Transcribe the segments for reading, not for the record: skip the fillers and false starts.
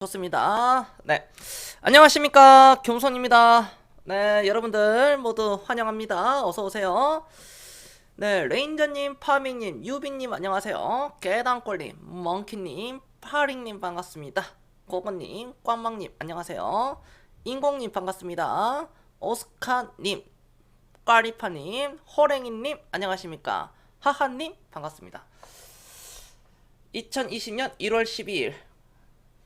좋습니다. 네. 안녕하십니까. 겸손입니다. 네. 여러분들 모두 환영합니다. 어서오세요. 네. 레인저님, 파밍님, 유빈님 안녕하세요. 계단골님, 멍키님, 파링님 반갑습니다. 고건님, 꽝망님 안녕하세요. 인공님 반갑습니다. 오스카님, 까리파님, 호랭이님 안녕하십니까. 하하님 반갑습니다. 2020년 1월 12일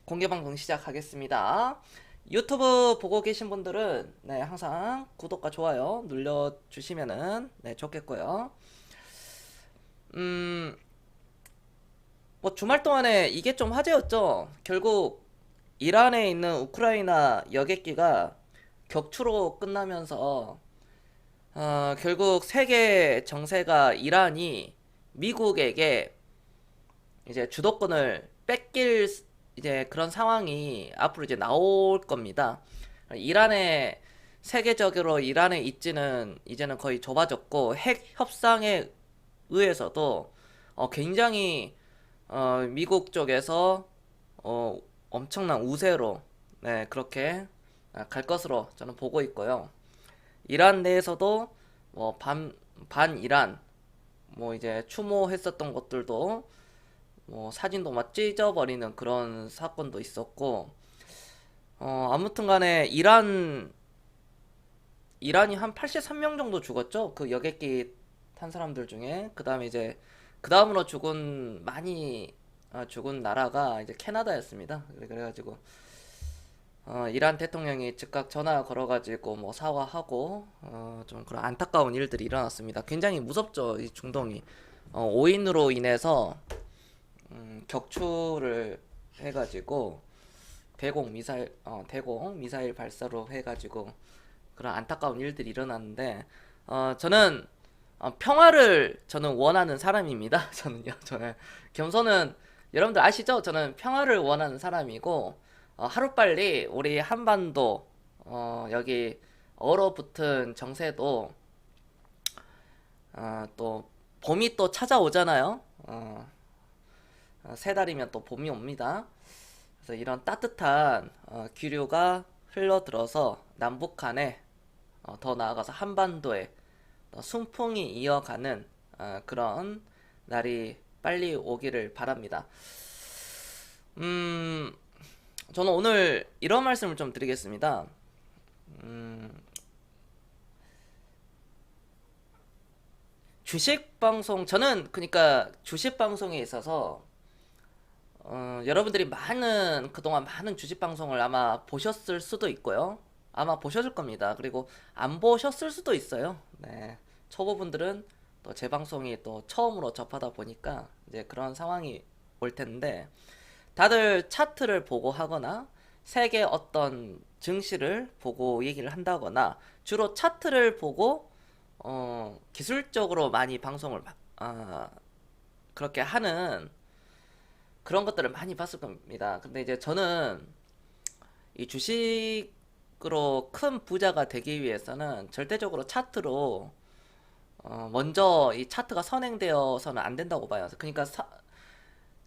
공개방송 시작하겠습니다. 유튜브 보고 계신 분들은 항상 구독과 좋아요 눌러주시면은 좋겠고요. 뭐 주말 동안에 이게 좀 화제였죠. 결국 이란에 있는 우크라이나 여객기가 격추로 끝나면서 결국 세계 정세가 이란이 미국에게 이제 주도권을 뺏길 이제 그런 상황이 앞으로 이제 나올 겁니다. 이란의 세계적으로 이란의 입지는 이제는 거의 좁아졌고 핵 협상에 의해서도 굉장히 미국 쪽에서 엄청난 우세로 그렇게 갈 것으로 저는 보고 있고요. 이란 내에서도 뭐 반 이란 뭐 이제 추모했었던 것들도 뭐 사진도 막 찢어버리는 그런 사건도 있었고 아무튼 간에 이란이 한 83명 정도 죽었죠. 그 여객기 탄 사람들 중에. 그다음에 이제 그 다음으로 많이 죽은 나라가 이제 캐나다였습니다. 그래가지고 이란 대통령이 즉각 전화 걸어가지고 뭐 사과하고 좀 그런 안타까운 일들이 일어났습니다. 굉장히 무섭죠, 이 중동이. 오인으로 인해서 격추를 해가지고 대공 미사일 발사로 해가지고 그런 안타까운 일들이 일어났는데 저는 평화를 저는 원하는 사람입니다. 저는 겸손은 여러분들 아시죠? 저는 평화를 원하는 사람이고 하루빨리 우리 한반도 여기 얼어붙은 정세도 또 봄이 또 찾아오잖아요. 세 달이면 또 봄이 옵니다. 그래서 이런 따뜻한 기류가 흘러들어서 남북한에 더 나아가서 한반도에 순풍이 이어가는 그런 날이 빨리 오기를 바랍니다. 저는 오늘 이런 말씀을 좀 드리겠습니다. 주식 방송 저는 그러니까 주식 방송에 있어서 여러분들이 그동안 많은 주식 방송을 아마 보셨을 수도 있고요. 아마 보셨을 겁니다. 그리고 안 보셨을 수도 있어요. 네. 초보분들은 또 제 방송이 또 처음으로 접하다 보니까 이제 그런 상황이 올 텐데, 다들 차트를 보고 하거나 세계 어떤 증시를 보고 얘기를 한다거나 주로 차트를 보고 기술적으로 많이 방송을 그렇게 하는 그런 것들을 많이 봤을 겁니다. 근데 이제 저는 이 주식으로 큰 부자가 되기 위해서는 절대적으로 차트로 먼저 이 차트가 선행되어서는 안 된다고 봐요. 그러니까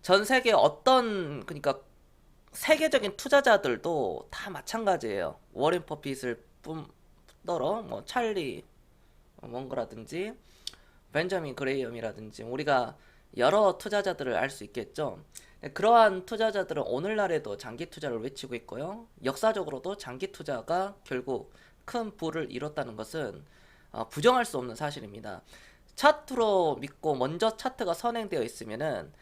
전 세계 그러니까 세계적인 투자자들도 다 마찬가지예요. 워렌 버핏을 뿐더러 뭐 찰리 먼거라든지 벤저민 그레이엄이라든지 우리가 여러 투자자들을 알 수 있겠죠. 그러한 투자자들은 오늘날에도 장기 투자를 외치고 있고요. 역사적으로도 장기 투자가 결국 큰 부를 이뤘다는 것은 부정할 수 없는 사실입니다. 차트로 믿고 먼저 차트가 선행되어 있으면은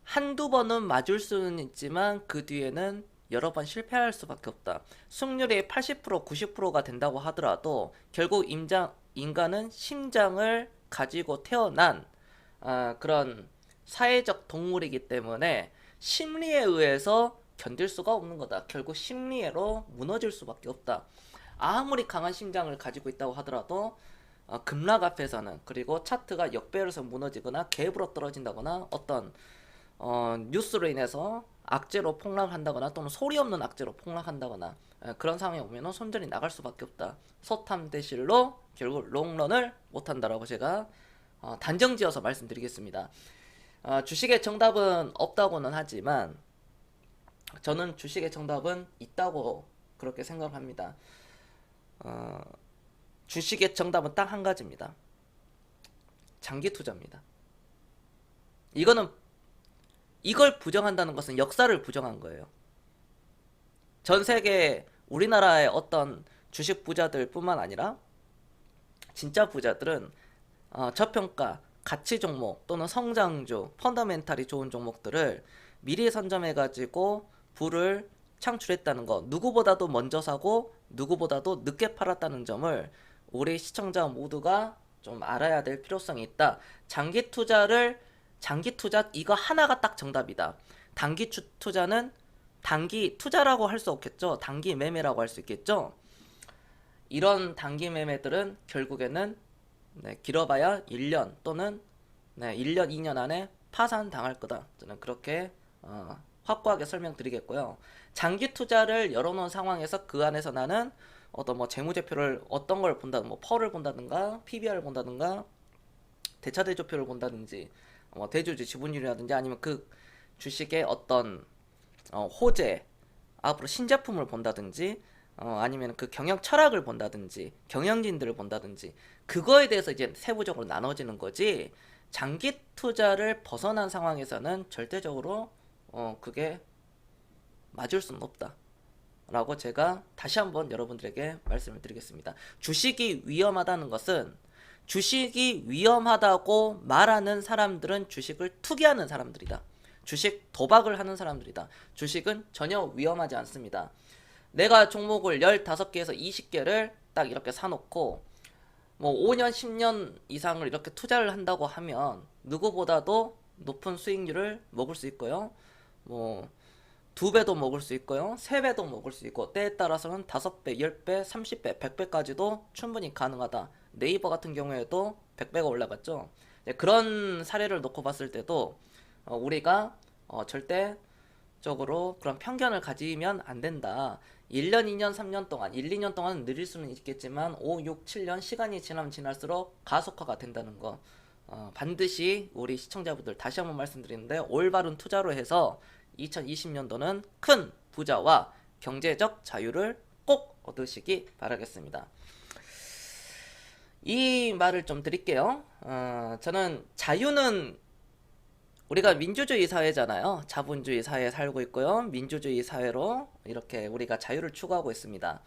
한두 번은 맞을 수는 있지만 그 뒤에는 여러 번 실패할 수밖에 없다. 승률이 80% 90%가 된다고 하더라도 결국 인간은 심장을 가지고 태어난 그런 사회적 동물이기 때문에 심리에 의해서 견딜 수가 없는 거다. 결국 심리로 무너질 수밖에 없다. 아무리 강한 심장을 가지고 있다고 하더라도 급락 앞에서는, 그리고 차트가 역배열에서 무너지거나 갭으로 떨어진다거나 어떤 뉴스로 인해서 악재로 폭락한다거나 또는 소리 없는 악재로 폭락한다거나 그런 상황이 오면 손절이 나갈 수밖에 없다. 소탐대실로 결국 롱런을 못한다라고 제가 단정지어서 말씀드리겠습니다. 주식의 정답은 없다고는 하지만 저는 주식의 정답은 있다고 그렇게 생각합니다. 어, 주식의 정답은 딱 한 가지입니다. 장기 투자입니다. 이거는 이걸 부정한다는 것은 역사를 부정한 거예요. 전 세계 우리나라의 어떤 주식 부자들뿐만 아니라 진짜 부자들은 저평가, 가치 종목 또는 성장주, 펀더멘탈이 좋은 종목들을 미리 선점해가지고 부를 창출했다는 거, 누구보다도 먼저 사고 누구보다도 늦게 팔았다는 점을 우리 시청자 모두가 좀 알아야 될 필요성이 있다. 장기 투자 이거 하나가 딱 정답이다. 투자는 단기 투자라고 할 수 없겠죠. 단기 매매라고 할 수 있겠죠. 이런 단기 매매들은 결국에는 길어봐야 1년 또는 1년, 2년 안에 파산당할 거다. 저는 그렇게 확고하게 설명드리겠고요. 장기 투자를 열어놓은 상황에서 그 안에서 나는 어떤 뭐 재무제표를 어떤 걸 본다든 뭐 펄을 본다든가 PBR을 본다든가 대차대조표를 본다든지 뭐 대주주 지분율이라든지 아니면 그 주식의 어떤 호재 앞으로 신제품을 본다든지 아니면 그 경영 철학을 본다든지 경영진들을 본다든지 그거에 대해서 이제 세부적으로 나눠지는 거지. 장기 투자를 벗어난 상황에서는 절대적으로 그게 맞을 수는 없다 라고 제가 다시 한번 여러분들에게 말씀을 드리겠습니다. 주식이 위험하다는 것은 주식이 위험하다고 말하는 사람들은 주식을 투기하는 사람들이다. 주식 도박을 하는 사람들이다. 주식은 전혀 위험하지 않습니다. 내가 종목을 15개에서 20개를 딱 이렇게 사놓고 뭐 5년, 10년 이상을 이렇게 투자를 한다고 하면 누구보다도 높은 수익률을 먹을 수 있고요. 뭐 2배도 먹을 수 있고요. 3배도 먹을 수 있고 때에 따라서는 5배, 10배, 30배, 100배까지도 충분히 가능하다. 네이버 같은 경우에도 100배가 올라갔죠. 그런 사례를 놓고 봤을 때도 우리가 절대적으로 그런 편견을 가지면 안 된다. 1년, 2년, 3년 동안, 1, 2년 동안 느릴 수는 있겠지만 5, 6, 7년 시간이 지나면 지날수록 가속화가 된다는 거 반드시 우리 시청자분들 다시 한번 말씀드리는데 올바른 투자로 해서 2020년도는 큰 부자와 경제적 자유를 꼭 얻으시기 바라겠습니다. 이 말을 좀 드릴게요. 저는 자유는 우리가 민주주의 사회잖아요. 자본주의 사회에 살고 있고요. 민주주의 사회로 이렇게 우리가 자유를 추구하고 있습니다.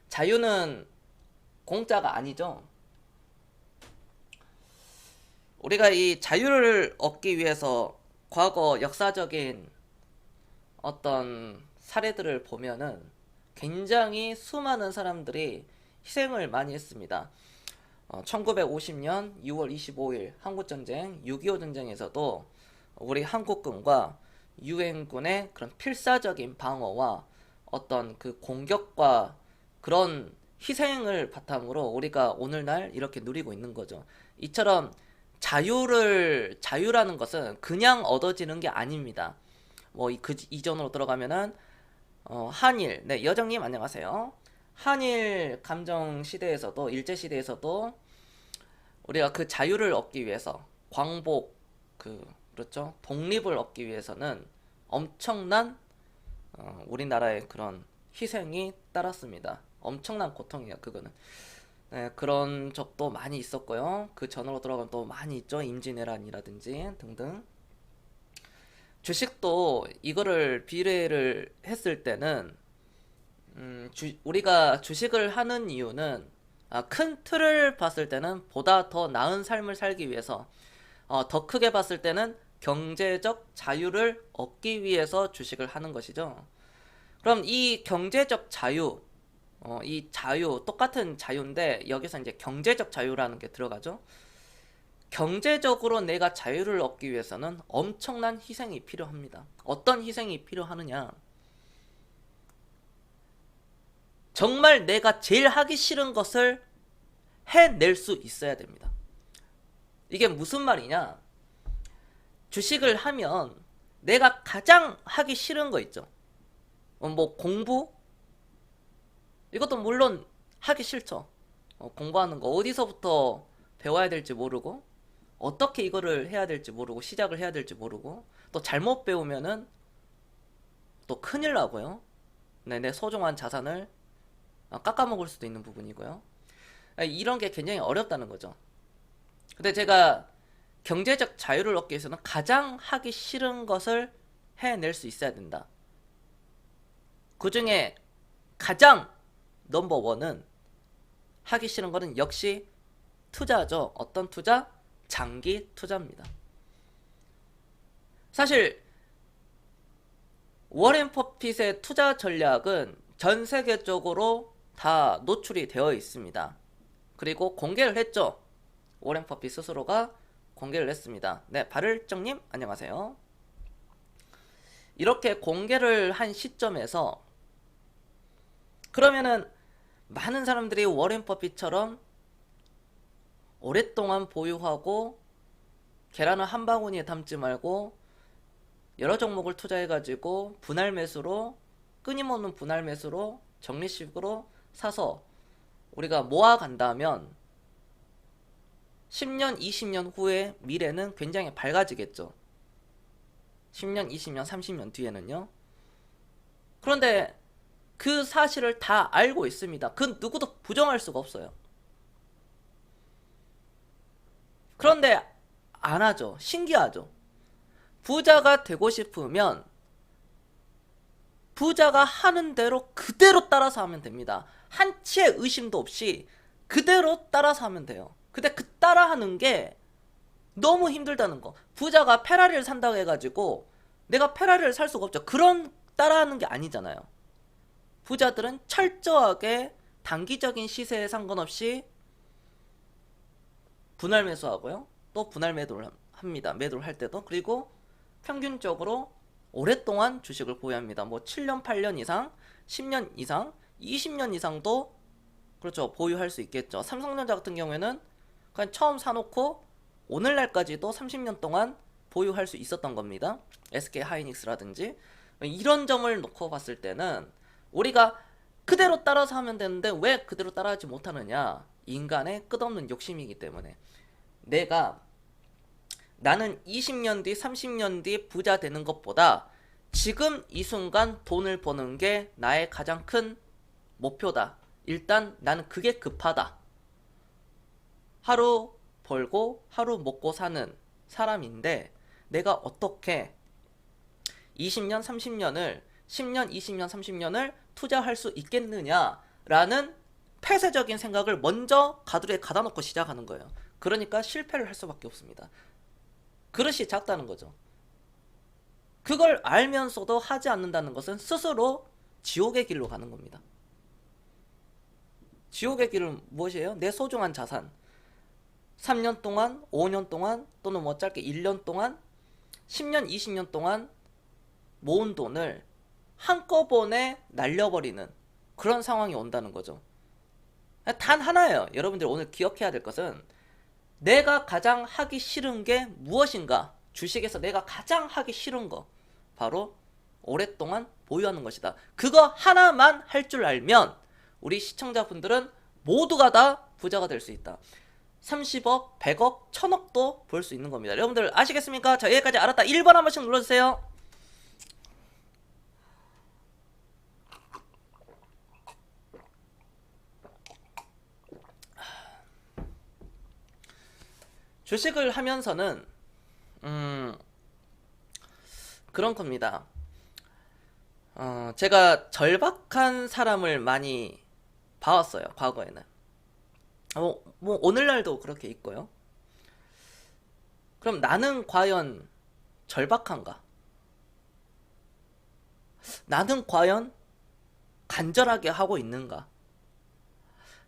자유는 공짜가 아니죠. 우리가 이 자유를 얻기 위해서 과거 역사적인 어떤 사례들을 보면은 굉장히 수많은 사람들이 희생을 많이 했습니다. 1950년 6월 25일 한국전쟁 6.25 전쟁에서도 우리 한국군과 유엔군의 그런 필사적인 방어와 어떤 그 공격과 그런 희생을 바탕으로 우리가 오늘날 이렇게 누리고 있는 거죠. 이처럼 자유라는 것은 그냥 얻어지는 게 아닙니다. 뭐 그 이전으로 들어가면은 한일, 네, 여정님 안녕하세요. 한일 감정 시대에서도 일제 시대에서도 우리가 그 자유를 얻기 위해서 광복 그렇죠 독립을 얻기 위해서는 엄청난 우리나라의 그런 희생이 따랐습니다. 엄청난 고통이에요. 그거는 네, 그런 적도 많이 있었고요. 그 전으로 들어가면 또 많이 있죠. 임진왜란이라든지 등등. 주식도 이거를 비례를 했을 때는 우리가 주식을 하는 이유는 큰 틀을 봤을 때는 보다 더 나은 삶을 살기 위해서 더 크게 봤을 때는 경제적 자유를 얻기 위해서 주식을 하는 것이죠. 그럼 이 경제적 자유 이 자유 똑같은 자유인데 여기서 이제 경제적 자유라는 게 들어가죠. 경제적으로 내가 자유를 얻기 위해서는 엄청난 희생이 필요합니다. 어떤 희생이 필요하느냐? 정말 내가 제일 하기 싫은 것을 해낼 수 있어야 됩니다. 이게 무슨 말이냐? 주식을 하면 내가 가장 하기 싫은 거 있죠. 뭐 공부? 이것도 물론 하기 싫죠. 공부하는 거 어디서부터 배워야 될지 모르고 어떻게 이거를 해야 될지 모르고 시작을 해야 될지 모르고 또 잘못 배우면은 또 큰일 나고요. 네, 내 소중한 자산을 깎아먹을 수도 있는 부분이고요. 이런 게 굉장히 어렵다는 거죠. 근데 제가 경제적 자유를 얻기 위해서는 가장 하기 싫은 것을 해낼 수 있어야 된다. 그 중에 가장 넘버원은 하기 싫은 거는 역시 투자죠. 어떤 투자? 장기 투자입니다. 사실 워렌 버핏의 투자 전략은 전 세계적으로 다 노출이 되어 있습니다. 그리고 공개를 했죠. 워렌 버핏 스스로가 공개를 했습니다. 네, 발을정님 안녕하세요. 이렇게 공개를 한 시점에서 그러면은 많은 사람들이 워렌 버핏처럼 오랫동안 보유하고 계란을 한 바구니에 담지 말고 여러 종목을 투자해가지고 분할 매수로 끊임없는 분할 매수로 적립식으로 사서 우리가 모아간다면 10년, 20년 후에 미래는 굉장히 밝아지겠죠. 10년, 20년, 30년 뒤에는요. 그런데 그 사실을 다 알고 있습니다. 그 누구도 부정할 수가 없어요. 그런데 안 하죠. 신기하죠. 부자가 되고 싶으면 부자가 하는 대로 그대로 따라서 하면 됩니다. 한치의 의심도 없이 그대로 따라서 하면 돼요. 근데 그 따라하는 게 너무 힘들다는 거. 부자가 페라리를 산다고 해가지고 내가 페라리를 살 수가 없죠. 그런 따라하는 게 아니잖아요. 부자들은 철저하게 단기적인 시세에 상관없이 분할 매수하고요. 또 분할 매도를 합니다. 매도를 할 때도. 그리고 평균적으로 오랫동안 주식을 보유합니다. 뭐 7년, 8년 이상, 10년 이상, 20년 이상도 그렇죠. 보유할 수 있겠죠. 삼성전자 같은 경우에는 그냥 처음 사놓고 오늘날까지도 30년 동안 보유할 수 있었던 겁니다. SK 하이닉스라든지. 이런 점을 놓고 봤을 때는 우리가 그대로 따라서 하면 되는데 왜 그대로 따라하지 못하느냐. 인간의 끝없는 욕심이기 때문에. 나는 20년 뒤, 30년 뒤 부자 되는 것보다 지금 이 순간 돈을 버는 게 나의 가장 큰 목표다. 일단 나는 그게 급하다. 하루 벌고 하루 먹고 사는 사람인데 내가 어떻게 20년, 30년을 10년, 20년, 30년을 투자할 수 있겠느냐라는 폐쇄적인 생각을 먼저 가두리에 가다 놓고 시작하는 거예요. 그러니까 실패를 할 수밖에 없습니다. 그릇이 작다는 거죠. 그걸 알면서도 하지 않는다는 것은 스스로 지옥의 길로 가는 겁니다. 지옥의 길은 무엇이에요? 내 소중한 자산 3년 동안, 5년 동안 또는 뭐 짧게 1년 동안 10년, 20년 동안 모은 돈을 한꺼번에 날려버리는 그런 상황이 온다는 거죠. 단 하나예요. 여러분들 오늘 기억해야 될 것은 내가 가장 하기 싫은 게 무엇인가? 주식에서 내가 가장 하기 싫은 거 바로 오랫동안 보유하는 것이다. 그거 하나만 할 줄 알면 우리 시청자분들은 모두가 다 부자가 될 수 있다. 30억, 100억, 1000억도 벌 수 있는 겁니다. 여러분들 아시겠습니까? 자, 여기까지 알았다. 1번 한 번씩 눌러주세요. 주식을 하면서는 그런 겁니다. 제가 절박한 사람을 많이 봐왔어요. 과거에는. 뭐 오늘날도 그렇게 있고요. 그럼 나는 과연 절박한가? 나는 과연 간절하게 하고 있는가?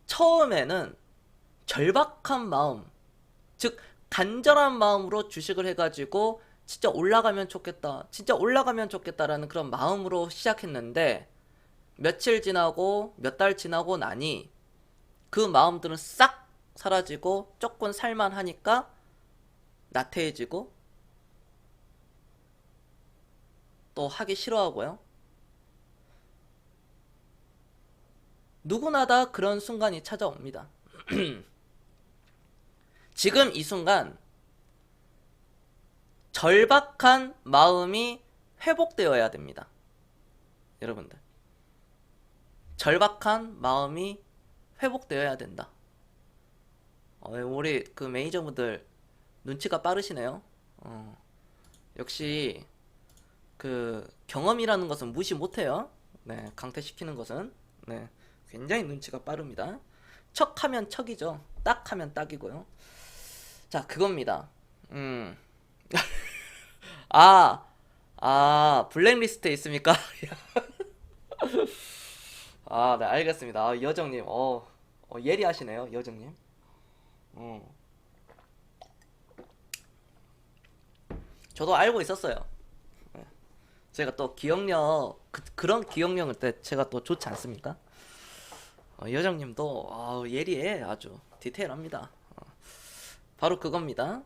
처음에는 절박한 마음, 즉 간절한 마음으로 주식을 해가지고 진짜 올라가면 좋겠다, 진짜 올라가면 좋겠다라는 그런 마음으로 시작했는데 며칠 지나고 몇 달 지나고 나니 그 마음들은 싹 사라지고 조금 살만하니까 나태해지고 또 하기 싫어하고요. 누구나 다 그런 순간이 찾아옵니다. 지금 이 순간 절박한 마음이 회복되어야 됩니다. 여러분들. 절박한 마음이 회복되어야 된다. 우리 그 매니저분들 눈치가 빠르시네요. 역시 그 경험이라는 것은 무시 못해요. 네, 강퇴시키는 것은. 네, 굉장히 눈치가 빠릅니다. 척하면 척이죠. 딱하면 딱이고요. 자, 그겁니다. 블랙리스트에 있습니까? 네, 알겠습니다. 여정님, 예리하시네요, 여정님. 저도 알고 있었어요. 네. 제가 또 기억력, 그런 기억력을 때 제가 또 좋지 않습니까? 여정님도 예리해. 아주 디테일합니다. 바로 그겁니다.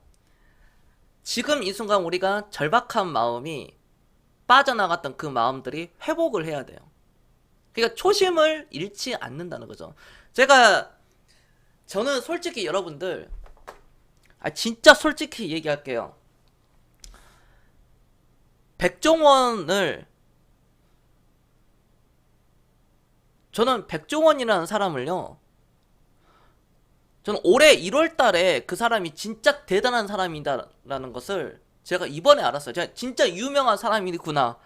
지금 이 순간 우리가 절박한 마음이 빠져나갔던 그 마음들이 회복을 해야 돼요. 그러니까 초심을 잃지 않는다는 거죠. 저는 솔직히 여러분들, 진짜 솔직히 얘기할게요. 저는 백종원이라는 사람을요, 저는 올해 1월 달에 그 사람이 진짜 대단한 사람이다라는 것을 제가 이번에 알았어요. 제가 진짜 유명한 사람이구나.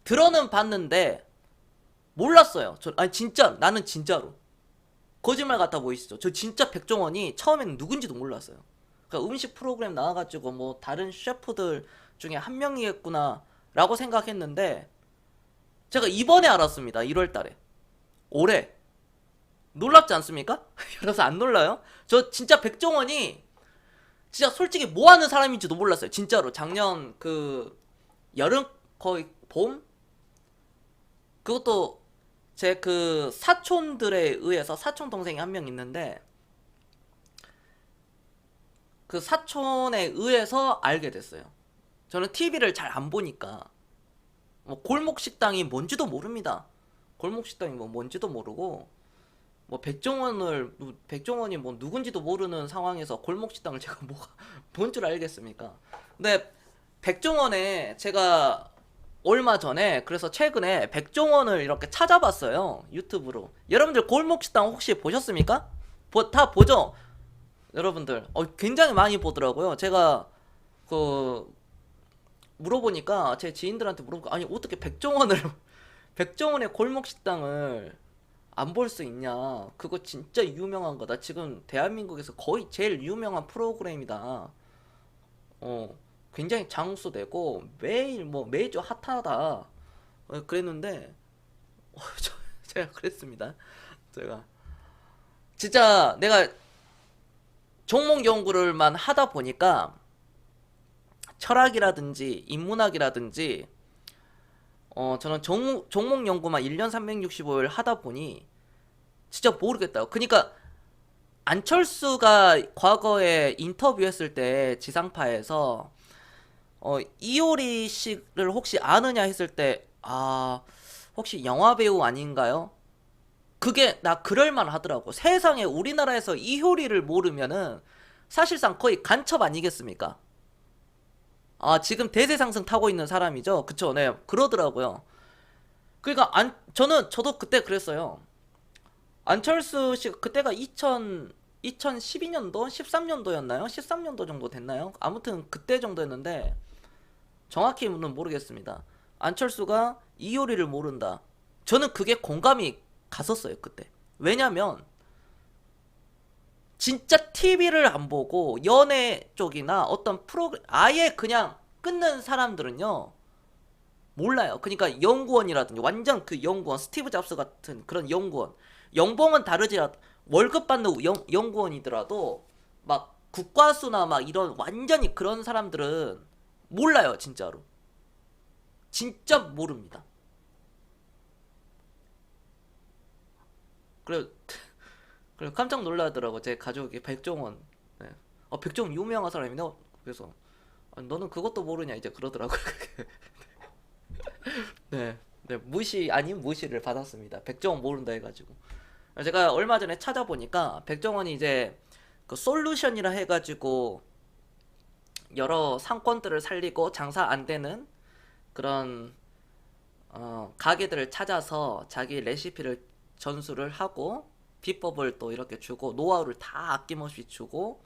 들어는 봤는데 몰랐어요. 진짜 나는 진짜로 거짓말 같아 보이시죠? 저 진짜 백종원이 처음에는 누군지도 몰랐어요. 그러니까 음식 프로그램 나와가지고 뭐 다른 셰프들 중에 한 명이겠구나 라고 생각했는데 제가 이번에 알았습니다. 1월 달에. 올해. 놀랍지 않습니까? 여러분 안 놀라요? 저 진짜 백종원이 진짜 솔직히 뭐 하는 사람인지도 몰랐어요. 진짜로. 작년 여름 거의 봄? 그것도 제 그 사촌들에 의해서, 사촌 동생이 한 명 있는데 그 사촌에 의해서 알게 됐어요. 저는 TV를 잘 안 보니까 뭐 골목 식당이 뭔지도 모릅니다. 골목 식당이 뭐 뭔지도 모르고 뭐 백종원이 뭐 누군지도 모르는 상황에서 골목 식당을 제가 뭔 줄 알겠습니까? 근데 백종원에 제가 얼마 전에, 그래서 최근에 백종원을 이렇게 찾아봤어요. 유튜브로. 여러분들 골목식당 혹시 보셨습니까? 다 보죠? 여러분들 굉장히 많이 보더라고요. 제가 물어보니까, 제 지인들한테 물어보니까, 아니 어떻게 백종원의 골목식당을 안 볼 수 있냐, 그거 진짜 유명한 거다. 지금 대한민국에서 거의 제일 유명한 프로그램이다. 굉장히 장수되고 매주 핫하다. 그랬는데 제가 그랬습니다. 제가 진짜 내가 종목 연구를만 하다 보니까 철학이라든지 인문학이라든지 저는 종목 연구만 1년 365일 하다 보니 진짜 모르겠다. 그러니까 안철수가 과거에 인터뷰했을 때 지상파에서 이효리 씨를 혹시 아느냐 했을 때, 혹시 영화배우 아닌가요? 그게 그럴만 하더라고. 세상에 우리나라에서 이효리를 모르면은 사실상 거의 간첩 아니겠습니까? 지금 대세상승 타고 있는 사람이죠. 그쵸? 네, 그러더라고요. 그러니까 저도 그때 그랬어요. 안철수 씨가 그때가 2012년도? 13년도였나요? 13년도 정도 됐나요? 아무튼 그때 정도였는데 정확히는 모르겠습니다. 안철수가 이효리를 모른다. 저는 그게 공감이 갔었어요, 그때. 왜냐면 진짜 TV를 안 보고 연애 쪽이나 어떤 프로그램 아예 그냥 끊는 사람들은요 몰라요. 그러니까 연구원이라든지 완전 그 연구원, 스티브 잡스 같은 그런 연구원, 연봉은 다르지, 월급 받는 연구원이더라도 막 국과수나 막 이런 완전히 그런 사람들은 몰라요. 진짜로 진짜 모릅니다. 그래 그래 깜짝 놀라더라고. 제 가족이 백종원. 네. 백종원 유명한 사람이네. 그래서 너는 그것도 모르냐 이제 그러더라고요. 네, 네, 무시 아닌 무시를 받았습니다. 백종원 모른다 해가지고. 제가 얼마 전에 찾아보니까 백종원이 이제 그 솔루션이라 해가지고 여러 상권들을 살리고 장사 안 되는 그런 가게들을 찾아서 자기 레시피를 전수를 하고 비법을 또 이렇게 주고 노하우를 다 아낌없이 주고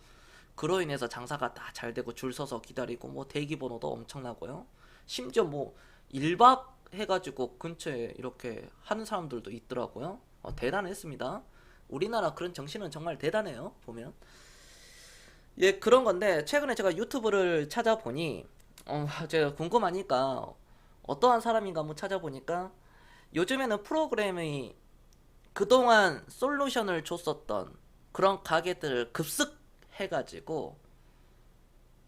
그로 인해서 장사가 다 잘 되고 줄 서서 기다리고 뭐 대기 번호도 엄청나고요. 심지어 뭐 1박 해가지고 근처에 이렇게 하는 사람들도 있더라고요. 대단했습니다. 우리나라 그런 정신은 정말 대단해요. 보면 예 그런 건데 최근에 제가 유튜브를 찾아보니 제가 궁금하니까 어떠한 사람인가 한번 찾아보니까 요즘에는 프로그램이 그동안 솔루션을 줬었던 그런 가게들을 급습해가지고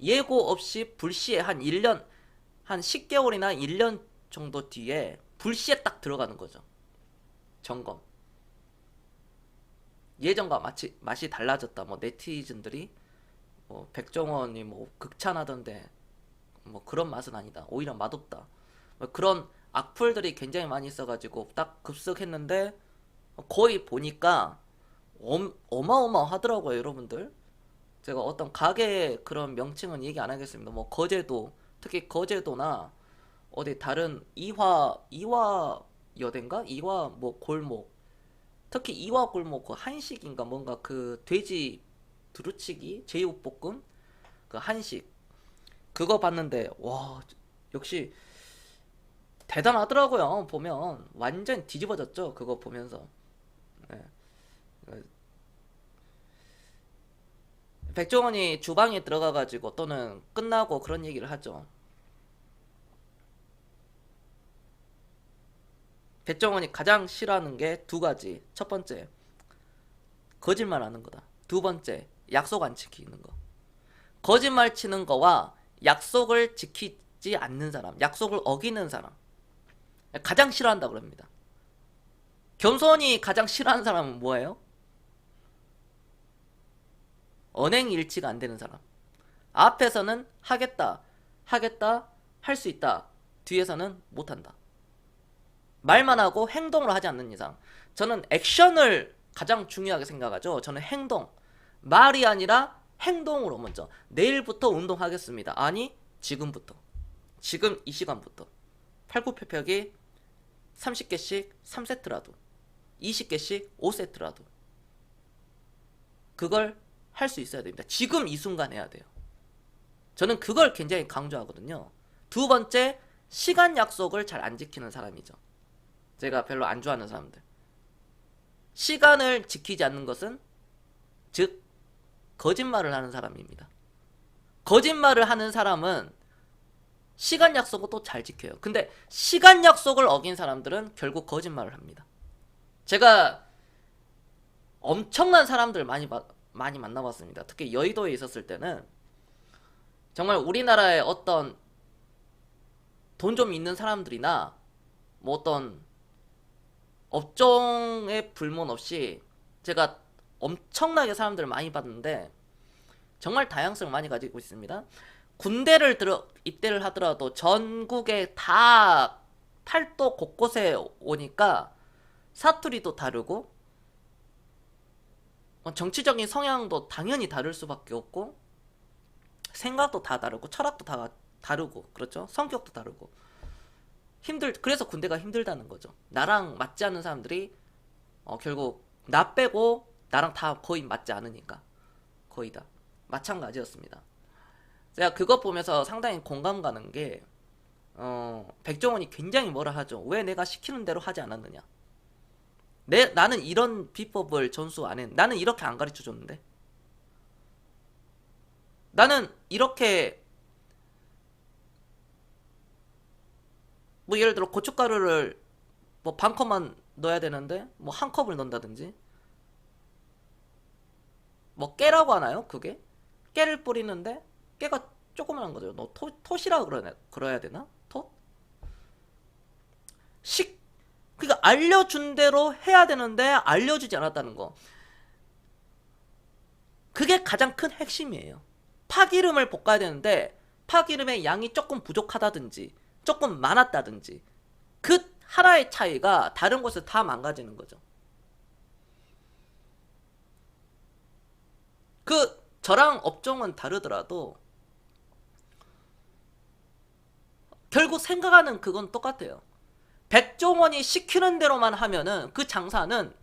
예고 없이 불시에 한 1년, 한 10개월이나 1년 정도 뒤에 불시에 딱 들어가는 거죠. 점검. 예전과 맛이 달라졌다. 뭐 네티즌들이 뭐 백종원이 뭐 극찬하던데 뭐 그런 맛은 아니다. 오히려 맛없다. 뭐 그런 악플들이 굉장히 많이 있어가지고 딱 급습했는데 거의 보니까 어마어마하더라고요, 여러분들. 제가 어떤 가게 그런 명칭은 얘기 안 하겠습니다. 뭐 거제도, 특히 거제도나 어디 다른 이화 여대인가? 이화 뭐 골목. 특히 이화 골목 그 한식인가 뭔가 그 돼지 두루치기, 제육볶음 그 한식 그거 봤는데 와 역시 대단하더라고요. 보면 완전 뒤집어졌죠. 그거 보면서. 네. 백종원이 주방에 들어가가지고 또는 끝나고 그런 얘기를 하죠. 백종원이 가장 싫어하는 게 두 가지. 첫 번째, 거짓말 하는 거다. 두 번째, 약속 안 지키는 거. 거짓말 치는 거와 약속을 지키지 않는 사람, 약속을 어기는 사람. 가장 싫어한다 그럽니다. 겸손이 가장 싫어하는 사람은 뭐예요? 언행일치가 안 되는 사람. 앞에서는 하겠다, 하겠다, 할 수 있다. 뒤에서는 못한다. 말만 하고 행동을 하지 않는 이상. 저는 액션을 가장 중요하게 생각하죠. 저는 행동. 말이 아니라 행동으로 먼저. 내일부터 운동하겠습니다. 아니, 지금부터. 지금 이 시간부터. 팔굽혀펴기 30개씩 3세트라도. 20개씩 5세트라도. 그걸 할 수 있어야 됩니다. 지금 이 순간 해야 돼요. 저는 그걸 굉장히 강조하거든요. 두 번째, 시간 약속을 잘 안 지키는 사람이죠. 제가 별로 안 좋아하는 사람들. 시간을 지키지 않는 것은 즉 거짓말을 하는 사람입니다. 거짓말을 하는 사람은 시간 약속을 또 잘 지켜요. 근데 시간 약속을 어긴 사람들은 결국 거짓말을 합니다. 제가 엄청난 사람들 많이 만나봤습니다. 특히 여의도에 있었을 때는 정말 우리나라의 어떤 돈 좀 있는 사람들이나 뭐 어떤 업종에 불문 없이 제가 엄청나게 사람들을 많이 봤는데 정말 다양성을 많이 가지고 있습니다. 군대를 입대를 하더라도 전국에 다 팔도 곳곳에 오니까 사투리도 다르고 정치적인 성향도 당연히 다를 수밖에 없고 생각도 다 다르고 철학도 다 다르고 그렇죠. 성격도 다르고 그래서 군대가 힘들다는 거죠. 나랑 맞지 않는 사람들이 결국 나 빼고 나랑 다 거의 맞지 않으니까 거의 다 마찬가지였습니다. 제가 그거 보면서 상당히 공감 가는 게 백종원이 굉장히 뭐라 하죠. 왜 내가 시키는 대로 하지 않았느냐. 나는 이런 비법을 전수 안 했. 나는 이렇게 안 가르쳐 줬는데. 나는 이렇게 뭐 예를 들어 고춧가루를 뭐 반 컵만 넣어야 되는데 뭐 한 컵을 넣는다든지 뭐 깨라고 하나요? 그게? 깨를 뿌리는데 깨가 조그만한 거죠. 너 톳이라 그래야 되나? 톳? 그러니까 알려준 대로 해야 되는데 알려주지 않았다는 거. 그게 가장 큰 핵심이에요. 파기름을 볶아야 되는데 파기름의 양이 조금 부족하다든지 조금 많았다든지 그 하나의 차이가 다른 곳에서 다 망가지는 거죠. 저랑 업종은 다르더라도 결국 생각하는 그건 똑같아요. 백종원이 시키는 대로만 하면은 그 장사는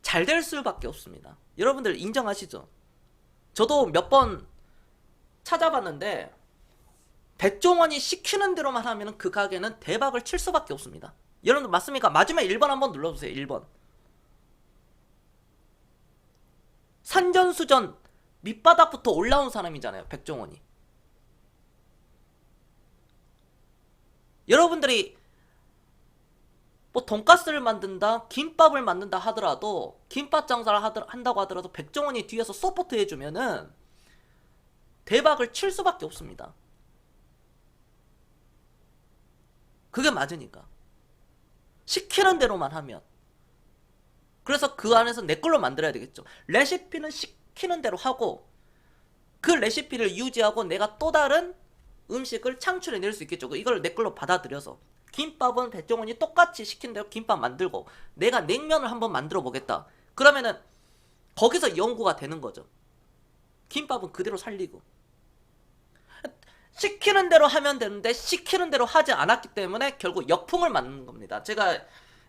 잘 될 수밖에 없습니다. 여러분들 인정하시죠? 저도 몇 번 찾아봤는데 백종원이 시키는 대로만 하면은 그 가게는 대박을 칠 수밖에 없습니다. 여러분들 맞습니까? 맞으면 1번 한번 눌러주세요. 1번. 산전수전 밑바닥부터 올라온 사람이잖아요. 백종원이. 여러분들이 뭐 돈가스를 만든다, 김밥을 만든다 하더라도, 김밥 장사를 한다고 하더라도 백종원이 뒤에서 서포트 해주면은 대박을 칠 수밖에 없습니다. 그게 맞으니까. 시키는 대로만 하면. 그래서 그 안에서 내 걸로 만들어야 되겠죠. 레시피는 시키는 대로 하고 그 레시피를 유지하고 내가 또 다른 음식을 창출해낼 수 있겠죠. 이걸 내 걸로 받아들여서 김밥은 백종원이 똑같이 시킨 대로 김밥 만들고 내가 냉면을 한번 만들어 보겠다. 그러면은 거기서 연구가 되는 거죠. 김밥은 그대로 살리고 시키는 대로 하면 되는데 시키는 대로 하지 않았기 때문에 결국 역풍을 맞는 겁니다. 제가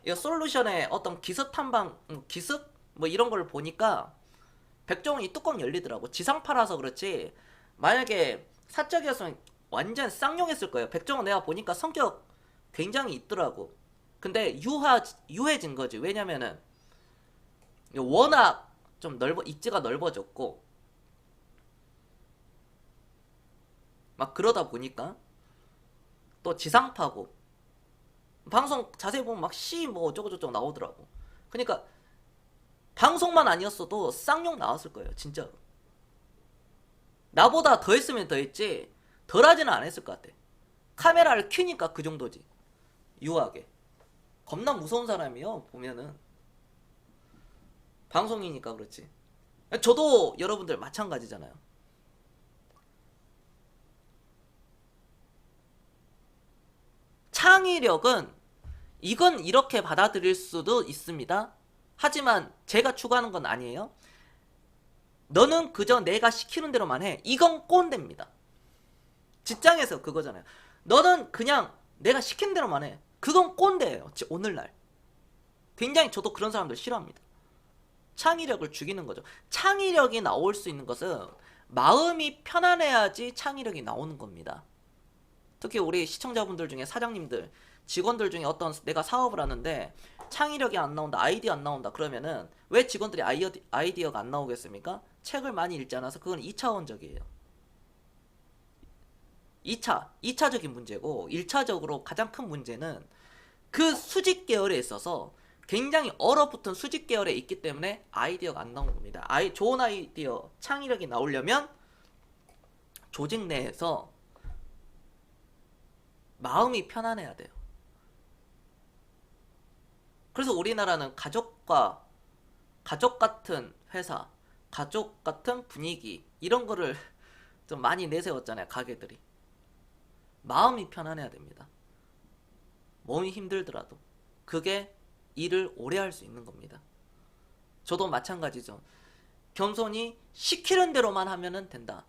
이 솔루션의 어떤 기습 탐방, 기습? 뭐 이런 걸 보니까 백종원이 뚜껑 열리더라고. 지상파라서 그렇지 만약에 사적이었으면 완전 쌍욕했을 거예요. 백종원 내가 보니까 성격 굉장히 있더라고. 근데 유해진 거지. 왜냐면은 워낙 좀 입지가 넓어졌고 막 그러다 보니까 또 지상파고 방송 자세히 보면 막 씨 뭐 어쩌고저쩌고 나오더라고. 그러니까 방송만 아니었어도 쌍욕 나왔을 거예요. 진짜로. 나보다 더 했으면 더 했지 덜 하지는 안 했을 것 같아. 카메라를 켜니까 그 정도지. 유하게. 겁나 무서운 사람이요. 보면은. 방송이니까 그렇지. 저도 여러분들 마찬가지잖아요. 창의력은 이건 이렇게 받아들일 수도 있습니다. 하지만 제가 추구하는 건 아니에요. 너는 그저 내가 시키는 대로만 해. 이건 꼰대입니다. 직장에서 그거잖아요. 너는 그냥 내가 시키는 대로만 해. 그건 꼰대예요. 오늘날. 굉장히 저도 그런 사람들 싫어합니다. 창의력을 죽이는 거죠. 창의력이 나올 수 있는 것은 마음이 편안해야지 창의력이 나오는 겁니다. 특히 우리 시청자분들 중에 사장님들, 직원들 중에 어떤 내가 사업을 하는데 창의력이 안 나온다, 아이디어 안 나온다 그러면은 왜 직원들이 아이디어가 안 나오겠습니까? 책을 많이 읽지 않아서 그건 2차원적이에요. 2차적인 문제고 1차적으로 가장 큰 문제는 그 수직 계열에 있어서 굉장히 얼어붙은 수직 계열에 있기 때문에 아이디어가 안 나오는 겁니다. 좋은 아이디어, 창의력이 나오려면 조직 내에서 마음이 편안해야 돼요. 그래서 우리나라는 가족 같은 회사, 가족 같은 분위기 이런 거를 좀 많이 내세웠잖아요. 가게들이. 마음이 편안해야 됩니다. 몸이 힘들더라도 그게 일을 오래 할 수 있는 겁니다. 저도 마찬가지죠. 겸손히 시키는 대로만 하면 된다.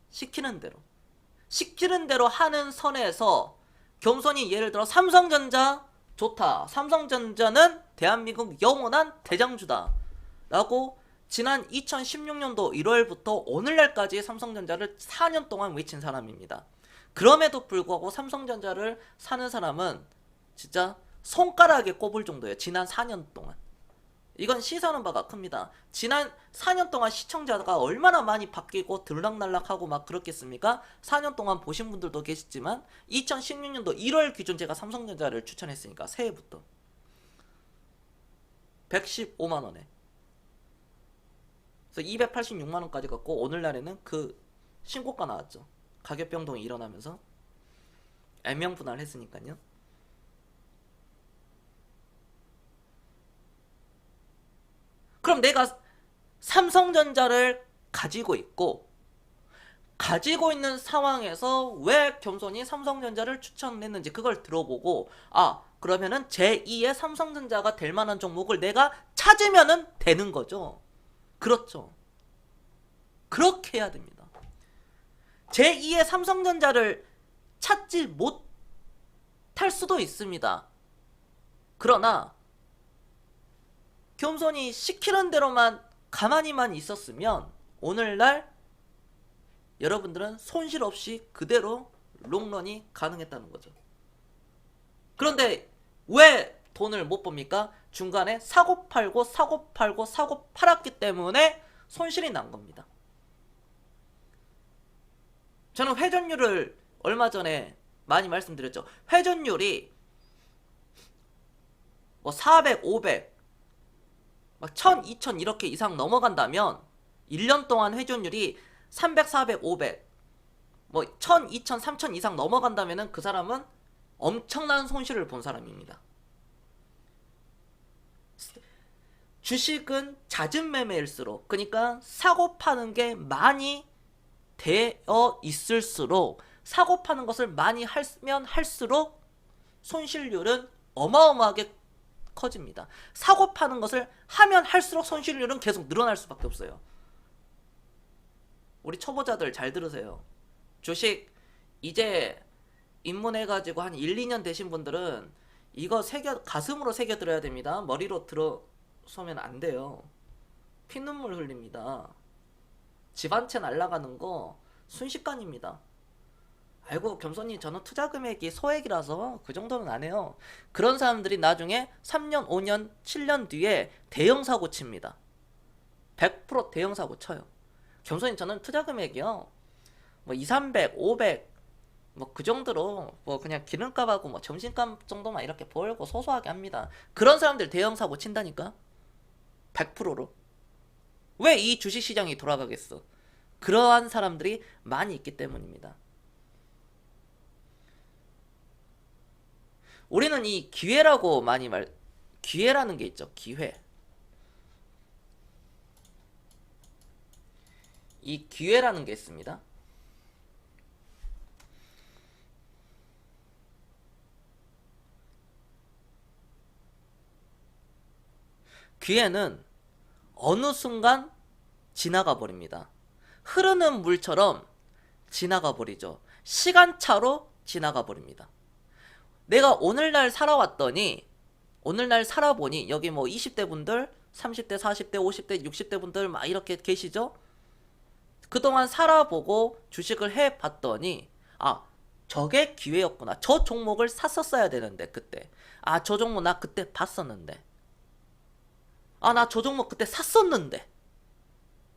시키는 대로 하는 선에서 겸손히 예를 들어 삼성전자 좋다. 삼성전자는 대한민국 영원한 대장주다. 라고 지난 2016년도 1월부터 오늘날까지 삼성전자를 4년 동안 외친 사람입니다. 그럼에도 불구하고 삼성전자를 사는 사람은 진짜 손가락에 꼽을 정도예요. 지난 4년 동안. 이건 시사하는 바가 큽니다. 지난 4년 동안 시청자가 얼마나 많이 바뀌고 들락날락하고 막 그렇겠습니까? 4년 동안 보신 분들도 계시지만 2016년도 1월 기준 제가 삼성전자를 추천했으니까 새해부터 115만원에 그래서 286만원까지 갔고 오늘날에는 그 신고가 나왔죠. 가격 변동이 일어나면서 애명분할 했으니까요. 그럼 내가 삼성전자를 가지고 있는 상황에서 왜 겸손히 삼성전자를 추천했는지 그걸 들어보고 그러면은 제2의 삼성전자가 될 만한 종목을 내가 찾으면은 되는 거죠. 그렇죠. 그렇게 해야 됩니다. 제2의 삼성전자를 찾지 못할 수도 있습니다. 그러나 겸손히 시키는 대로만 가만히만 있었으면 오늘날 여러분들은 손실 없이 그대로 롱런이 가능했다는 거죠. 그런데 왜 돈을 못 법니까? 중간에 사고 팔고 사고 팔고 사고 팔았기 때문에 손실이 난 겁니다. 저는 회전율을 얼마 전에 많이 말씀드렸죠. 회전율이 뭐 400, 500, 막 1000, 2000 이렇게 이상 넘어간다면 1년 동안 회전율이 300, 400, 500, 뭐 1000, 2000, 3000 이상 넘어간다면은 그 사람은 엄청난 손실을 본 사람입니다. 주식은 잦은 매매일수록, 그러니까 사고 파는 게 많이 되어 있을수록, 사고 파는 것을 많이 하면 할수록 손실률은 어마어마하게 커집니다. 사고 파는 것을 하면 할수록 손실률은 계속 늘어날 수밖에 없어요. 우리 초보자들 잘 들으세요. 주식 이제 입문해가지고 한 1, 2년 되신 분들은 이거 가슴으로 새겨들어야 됩니다. 머리로 들어서면 안 돼요. 피눈물 흘립니다. 집 한 채 날라가는 거 순식간입니다. 아이고 겸손히 저는 투자 금액이 소액이라서 그 정도는 안 해요. 그런 사람들이 나중에 3년, 5년, 7년 뒤에 대형 사고 칩니다. 100% 대형 사고 쳐요. 겸손히 저는 투자 금액이요, 뭐 2, 300, 500, 뭐 그 정도로 뭐 그냥 기름값하고 뭐 점심값 정도만 이렇게 벌고 소소하게 합니다. 그런 사람들 대형 사고 친다니까. 100%로. 왜 이 주식시장이 돌아가겠어? 그러한 사람들이 많이 있기 때문입니다. 우리는 이 기회라고 많이 기회라는 게 있죠. 기회. 이 기회라는 게 있습니다. 기회는 어느 순간 지나가 버립니다. 흐르는 물처럼 지나가 버리죠. 시간차로 지나가 버립니다. 내가 오늘날 살아왔더니, 오늘날 살아보니 여기 뭐 20대 분들, 30대, 40대, 50대, 60대 분들 막 이렇게 계시죠? 그동안 살아보고 주식을 해봤더니 아, 저게 기회였구나. 저 종목을 샀었어야 되는데 그때. 아, 저 종목 나 그때 봤었는데. 아, 나 저 종목 그때 샀었는데.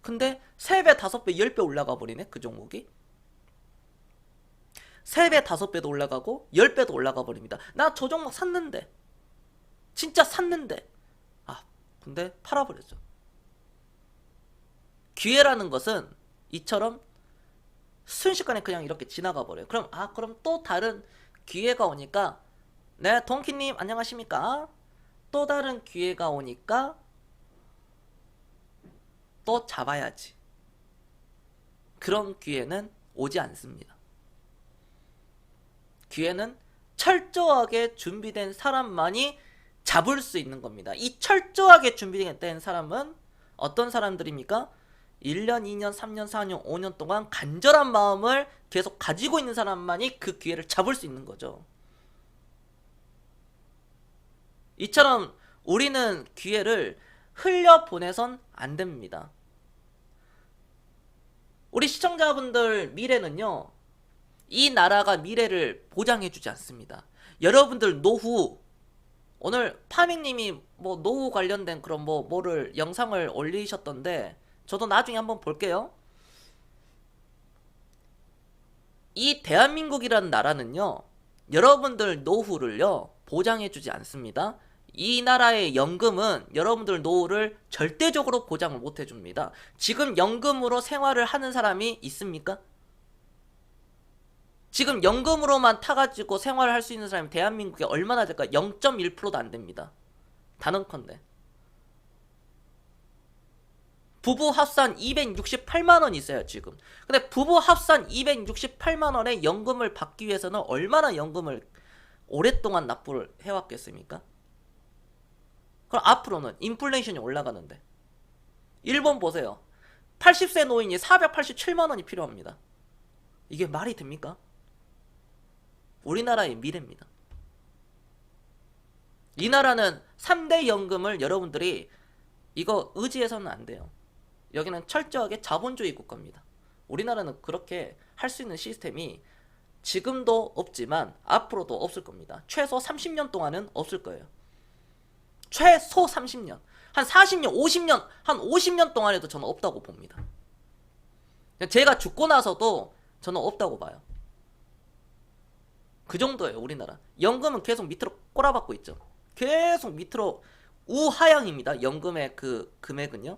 근데 3배, 5배, 10배 올라가 버리네, 그 종목이. 3배, 5배도 올라가고 10배도 올라가 버립니다. 나 저 종목 샀는데. 진짜 샀는데. 아, 근데 팔아버렸죠. 기회라는 것은 이처럼 순식간에 그냥 이렇게 지나가 버려요. 그럼 또 다른 기회가 오니까, 네, 동키님 안녕하십니까? 또 다른 기회가 오니까 또 잡아야지. 그런 기회는 오지 않습니다. 기회는 철저하게 준비된 사람만이 잡을 수 있는 겁니다. 이 철저하게 준비된 사람은 어떤 사람들입니까? 1년, 2년, 3년, 4년, 5년 동안 간절한 마음을 계속 가지고 있는 사람만이 그 기회를 잡을 수 있는 거죠. 이처럼 우리는 기회를 흘려보내선 안 됩니다. 우리 시청자분들 미래는요, 이 나라가 미래를 보장해주지 않습니다. 여러분들 노후, 오늘 파밍님이 뭐 노후 관련된 그런 뭐를 영상을 올리셨던데 저도 나중에 한번 볼게요. 이 대한민국이라는 나라는요, 여러분들 노후를요 보장해주지 않습니다. 이 나라의 연금은 여러분들 노후를 절대적으로 보장을 못해줍니다. 지금 연금으로 생활을 하는 사람이 있습니까? 지금 연금으로만 타가지고 생활을 할 수 있는 사람이 대한민국에 얼마나 될까? 0.1%도 안 됩니다. 단언컨대. 부부 합산 268만원 있어요, 지금. 근데 부부 합산 268만원의 연금을 받기 위해서는 얼마나 연금을 오랫동안 납부를 해왔겠습니까? 그럼 앞으로는 인플레이션이 올라가는데. 일본 보세요. 80세 노인이 487만원이 필요합니다. 이게 말이 됩니까? 우리나라의 미래입니다. 이 나라는 3대 연금을 여러분들이 이거 의지해서는 안 돼요. 여기는 철저하게 자본주의 국가입니다. 우리나라는 그렇게 할 수 있는 시스템이 지금도 없지만 앞으로도 없을 겁니다. 최소 30년 동안은 없을 거예요. 최소 30년. 한 40년, 50년, 한 50년 동안에도 저는 없다고 봅니다. 제가 죽고 나서도 저는 없다고 봐요. 그 정도예요, 우리나라. 연금은 계속 밑으로 꼬라박고 있죠. 계속 밑으로 우하향입니다. 연금의 그 금액은요.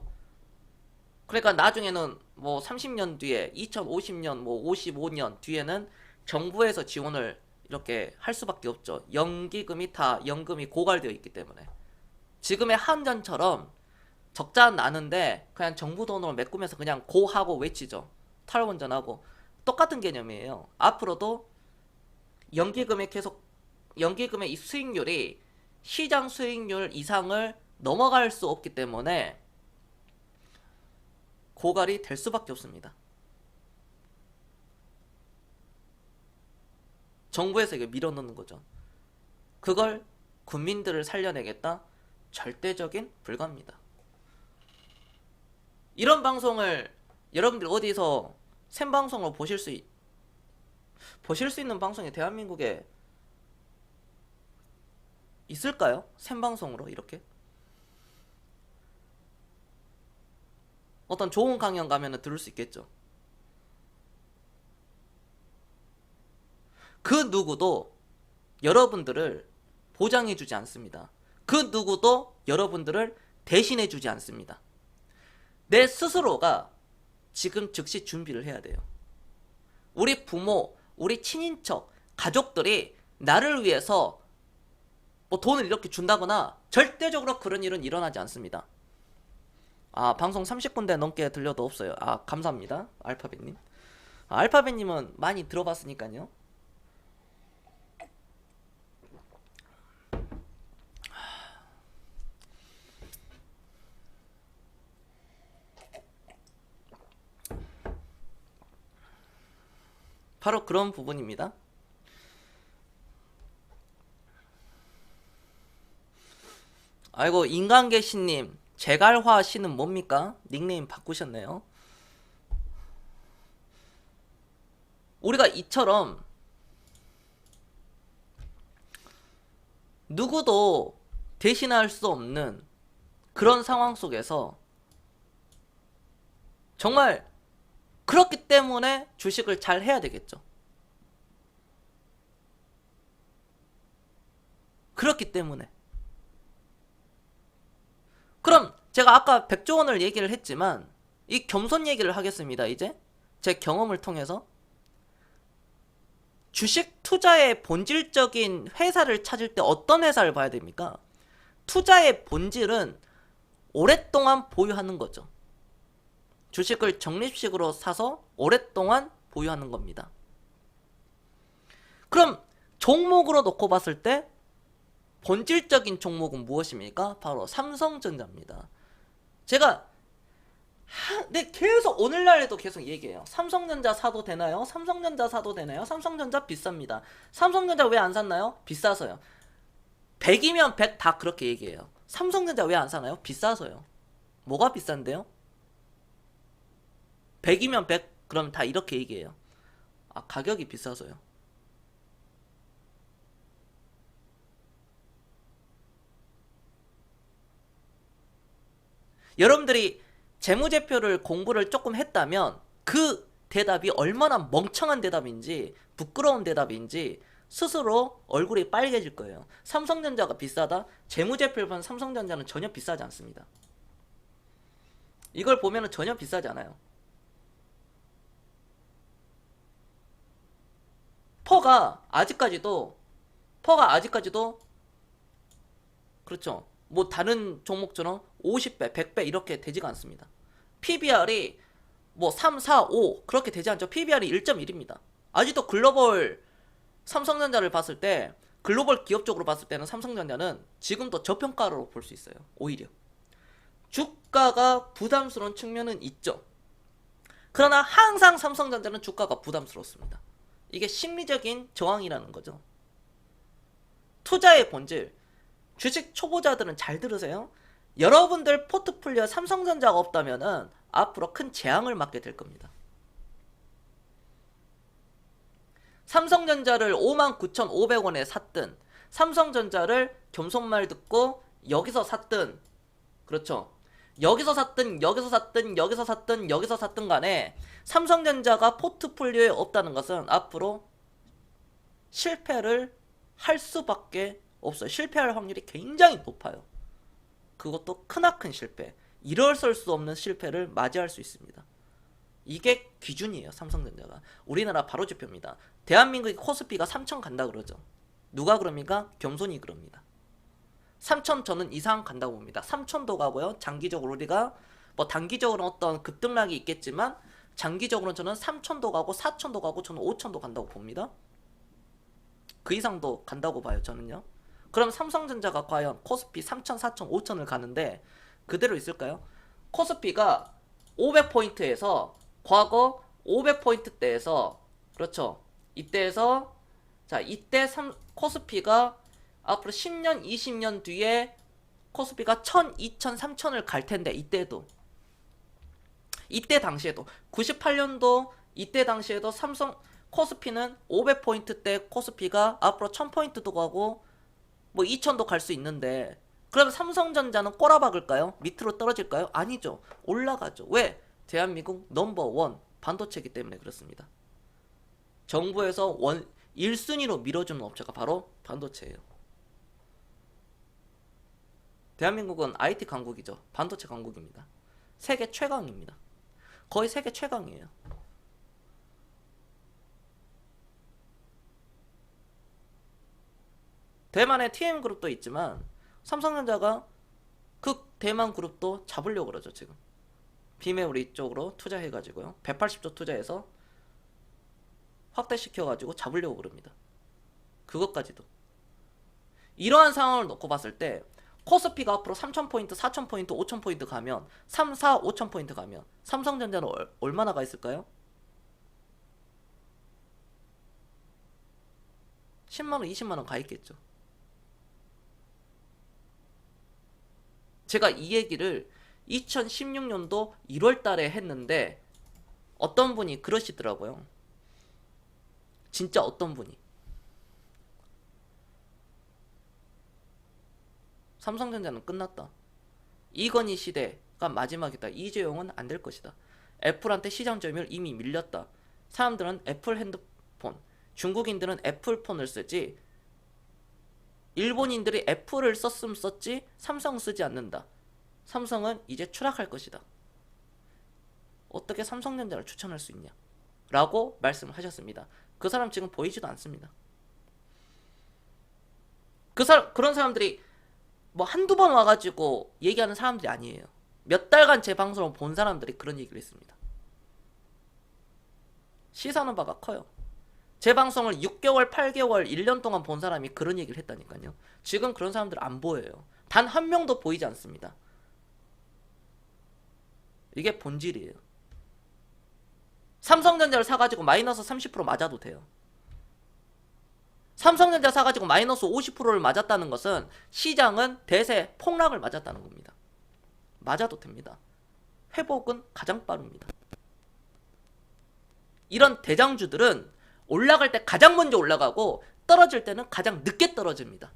그러니까 나중에는 뭐 30년 뒤에 2050년 뭐 55년 뒤에는 정부에서 지원을 이렇게 할 수밖에 없죠. 연기금이 다 연금이 고갈되어 있기 때문에. 지금의 한전처럼 적자 나는데 그냥 정부 돈으로 메꾸면서 그냥 고하고 외치죠. 탈원전하고 똑같은 개념이에요. 앞으로도 연기금의 이 수익률이 시장 수익률 이상을 넘어갈 수 없기 때문에 고갈이 될 수밖에 없습니다. 정부에서 이거 밀어넣는 거죠. 그걸 국민들을 살려내겠다? 절대적인 불가입니다. 이런 방송을 여러분들 어디서 생방송으로 보실 수 있는 방송이 대한민국에 있을까요? 생방송으로 이렇게? 어떤 좋은 강연 가면은 들을 수 있겠죠. 그 누구도 여러분들을 보장해주지 않습니다. 그 누구도 여러분들을 대신해주지 않습니다. 내 스스로가 지금 즉시 준비를 해야 돼요. 우리 부모, 우리 친인척, 가족들이 나를 위해서 뭐 돈을 이렇게 준다거나 절대적으로 그런 일은 일어나지 않습니다. 아, 방송 30군데 넘게 들려도 없어요. 아, 감사합니다. 알파벳님. 아, 알파벳님은 많이 들어봤으니까요. 바로 그런 부분입니다. 아이고, 인간계신님, 제갈화 씨는 뭡니까? 닉네임 바꾸셨네요. 우리가 이처럼 누구도 대신할 수 없는 그런 상황 속에서 정말 그렇기 때문에 주식을 잘 해야 되겠죠. 그렇기 때문에. 그럼 제가 아까 100조 원을 얘기를 했지만 이 겸손 얘기를 하겠습니다. 이제 제 경험을 통해서 주식 투자의 본질적인 회사를 찾을 때 어떤 회사를 봐야 됩니까? 투자의 본질은 오랫동안 보유하는 거죠. 주식을 적립식으로 사서 오랫동안 보유하는 겁니다. 그럼 종목으로 놓고 봤을 때 본질적인 종목은 무엇입니까? 바로 삼성전자입니다. 제가 계속 오늘날에도 계속 얘기해요. 삼성전자 사도 되나요? 삼성전자 사도 되나요? 삼성전자 비쌉니다. 삼성전자 왜 안 샀나요? 비싸서요. 100이면 100 다 그렇게 얘기해요. 삼성전자 왜 안 사나요? 비싸서요. 뭐가 비싼데요? 100이면 100 그럼 다 이렇게 얘기해요. 아, 가격이 비싸서요. 여러분들이 재무제표를 공부를 조금 했다면 그 대답이 얼마나 멍청한 대답인지 부끄러운 대답인지 스스로 얼굴이 빨개질 거예요. 삼성전자가 비싸다? 재무제표를 본 삼성전자는 전혀 비싸지 않습니다. 이걸 보면 전혀 비싸지 않아요. 퍼가 아직까지도 그렇죠. 뭐 다른 종목처럼 50배, 100배 이렇게 되지가 않습니다. PBR이 뭐 3, 4, 5 그렇게 되지 않죠. PBR이 1.1입니다. 아직도 글로벌 삼성전자를 봤을 때 글로벌 기업적으로 봤을 때는 삼성전자는 지금도 저평가로 볼 수 있어요. 오히려 주가가 부담스러운 측면은 있죠. 그러나 항상 삼성전자는 주가가 부담스럽습니다. 이게 심리적인 저항이라는 거죠. 투자의 본질. 주식 초보자들은 잘 들으세요. 여러분들 포트폴리오에 삼성전자가 없다면은 앞으로 큰 재앙을 맞게 될 겁니다. 삼성전자를 59,500원에 샀든 삼성전자를 겸손말 듣고 여기서 샀든, 그렇죠, 여기서 샀든 여기서 샀든 여기서 샀든 여기서 샀든 간에 삼성전자가 포트폴리오에 없다는 것은 앞으로 실패를 할 수밖에 없어요. 실패할 확률이 굉장히 높아요. 그것도 크나큰 실패, 일어설 수 없는 실패를 맞이할 수 있습니다. 이게 기준이에요. 삼성전자가 우리나라 바로지표입니다. 대한민국의 코스피가 3천 간다 그러죠. 누가 그럽니까? 겸손이 그럽니다. 3천 저는 이상 간다고 봅니다. 3천도 가고요. 장기적으로 우리가 뭐 단기적으로 어떤 급등락이 있겠지만 장기적으로는 저는 3천도 가고 4천도 가고 저는 5천도 간다고 봅니다. 그 이상도 간다고 봐요. 저는요. 그럼 삼성전자가 과연 코스피 3천, 4천, 5천을 가는데 그대로 있을까요? 코스피가 500포인트에서 과거 500포인트대에서, 그렇죠, 이때에서, 자, 이때 코스피가 앞으로 10년, 20년 뒤에 코스피가 1000, 2000, 3000을 갈 텐데, 이때 당시에도 98년도 이때 당시에도 코스피는 500포인트대 코스피가 앞으로 1000포인트도 가고 뭐 2000도 갈 수 있는데, 그럼 삼성전자는 꼬라박을까요? 밑으로 떨어질까요? 아니죠. 올라가죠. 왜? 대한민국 넘버원 반도체이기 때문에 그렇습니다. 정부에서 1순위로 밀어주는 업체가 바로 반도체예요. 대한민국은 IT 강국이죠. 반도체 강국입니다. 세계 최강입니다. 거의 세계 최강이에요. 대만의 TM그룹도 있지만 삼성전자가 그 대만 그룹도 잡으려고 그러죠. 지금 비메모리 쪽으로 투자해가지고요, 180조 투자해서 확대시켜가지고 잡으려고 그럽니다. 그것까지도. 이러한 상황을 놓고 봤을 때 코스피가 앞으로 3000포인트, 4000포인트, 5000포인트 가면 3, 4, 5000포인트 가면 삼성전자는 얼마나 가 있을까요? 10만원, 20만원 가 있겠죠. 제가 이 얘기를 2016년도 1월 달에 했는데 어떤 분이 그러시더라고요. 진짜 어떤 분이. 삼성전자는 끝났다. 이건희 시대가 마지막이다. 이재용은 안 될 것이다. 애플한테 시장 점유율 이미 밀렸다. 사람들은 애플 핸드폰, 중국인들은 애플폰을 쓰지 일본인들이 애플을 썼으면 썼지 삼성 쓰지 않는다. 삼성은 이제 추락할 것이다. 어떻게 삼성전자를 추천할 수 있냐? 라고 말씀을 하셨습니다. 그 사람 지금 보이지도 않습니다. 그런 사람들이 뭐 한두 번 와가지고 얘기하는 사람들이 아니에요. 몇 달간 제 방송을 본 사람들이 그런 얘기를 했습니다. 시사하는 바가 커요. 제 방송을 6개월, 8개월, 1년 동안 본 사람이 그런 얘기를 했다니까요. 지금 그런 사람들 안 보여요. 단 한 명도 보이지 않습니다. 이게 본질이에요. 삼성전자를 사가지고 마이너스 30% 맞아도 돼요. 삼성전자 사가지고 마이너스 50%를 맞았다는 것은 시장은 대세 폭락을 맞았다는 겁니다. 맞아도 됩니다. 회복은 가장 빠릅니다. 이런 대장주들은 올라갈 때 가장 먼저 올라가고 떨어질 때는 가장 늦게 떨어집니다.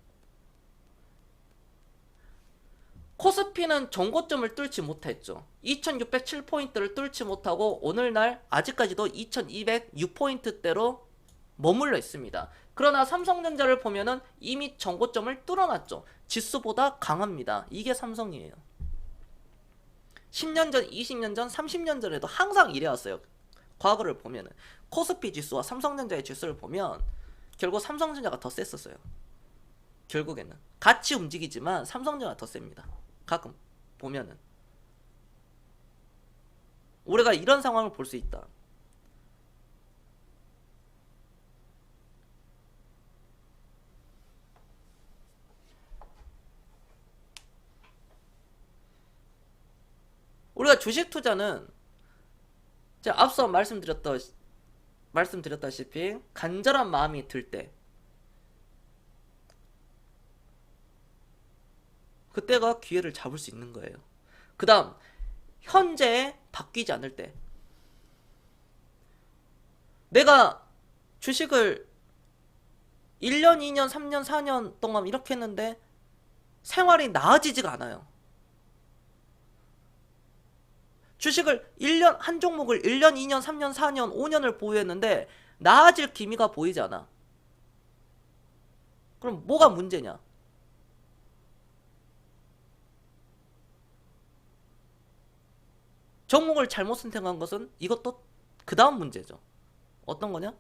코스피는 전고점을 뚫지 못했죠. 2607포인트를 뚫지 못하고 오늘날 아직까지도 2206포인트대로 머물러 있습니다. 그러나 삼성전자를 보면은 이미 전고점을 뚫어놨죠. 지수보다 강합니다. 이게 삼성이에요. 10년 전, 20년 전, 30년 전에도 항상 이래왔어요. 과거를 보면은 코스피 지수와 삼성전자의 지수를 보면 결국 삼성전자가 더 셌었어요. 결국에는 같이 움직이지만 삼성전자가 더 셉니다. 가끔 보면은 우리가 이런 상황을 볼 수 있다. 우리가 주식 투자는 제가 앞서 말씀드렸던 말씀드렸다시피 간절한 마음이 들 때, 그때가 기회를 잡을 수 있는 거예요. 그 다음, 현재 바뀌지 않을 때, 내가 주식을 1년, 2년, 3년, 4년 동안 이렇게 했는데 생활이 나아지지가 않아요. 주식을 1년, 한 종목을 1년, 2년, 3년, 4년, 5년을 보유했는데 나아질 기미가 보이지 않아. 그럼 뭐가 문제냐? 종목을 잘못 선택한 것은 이것도 그 다음 문제죠. 어떤 거냐?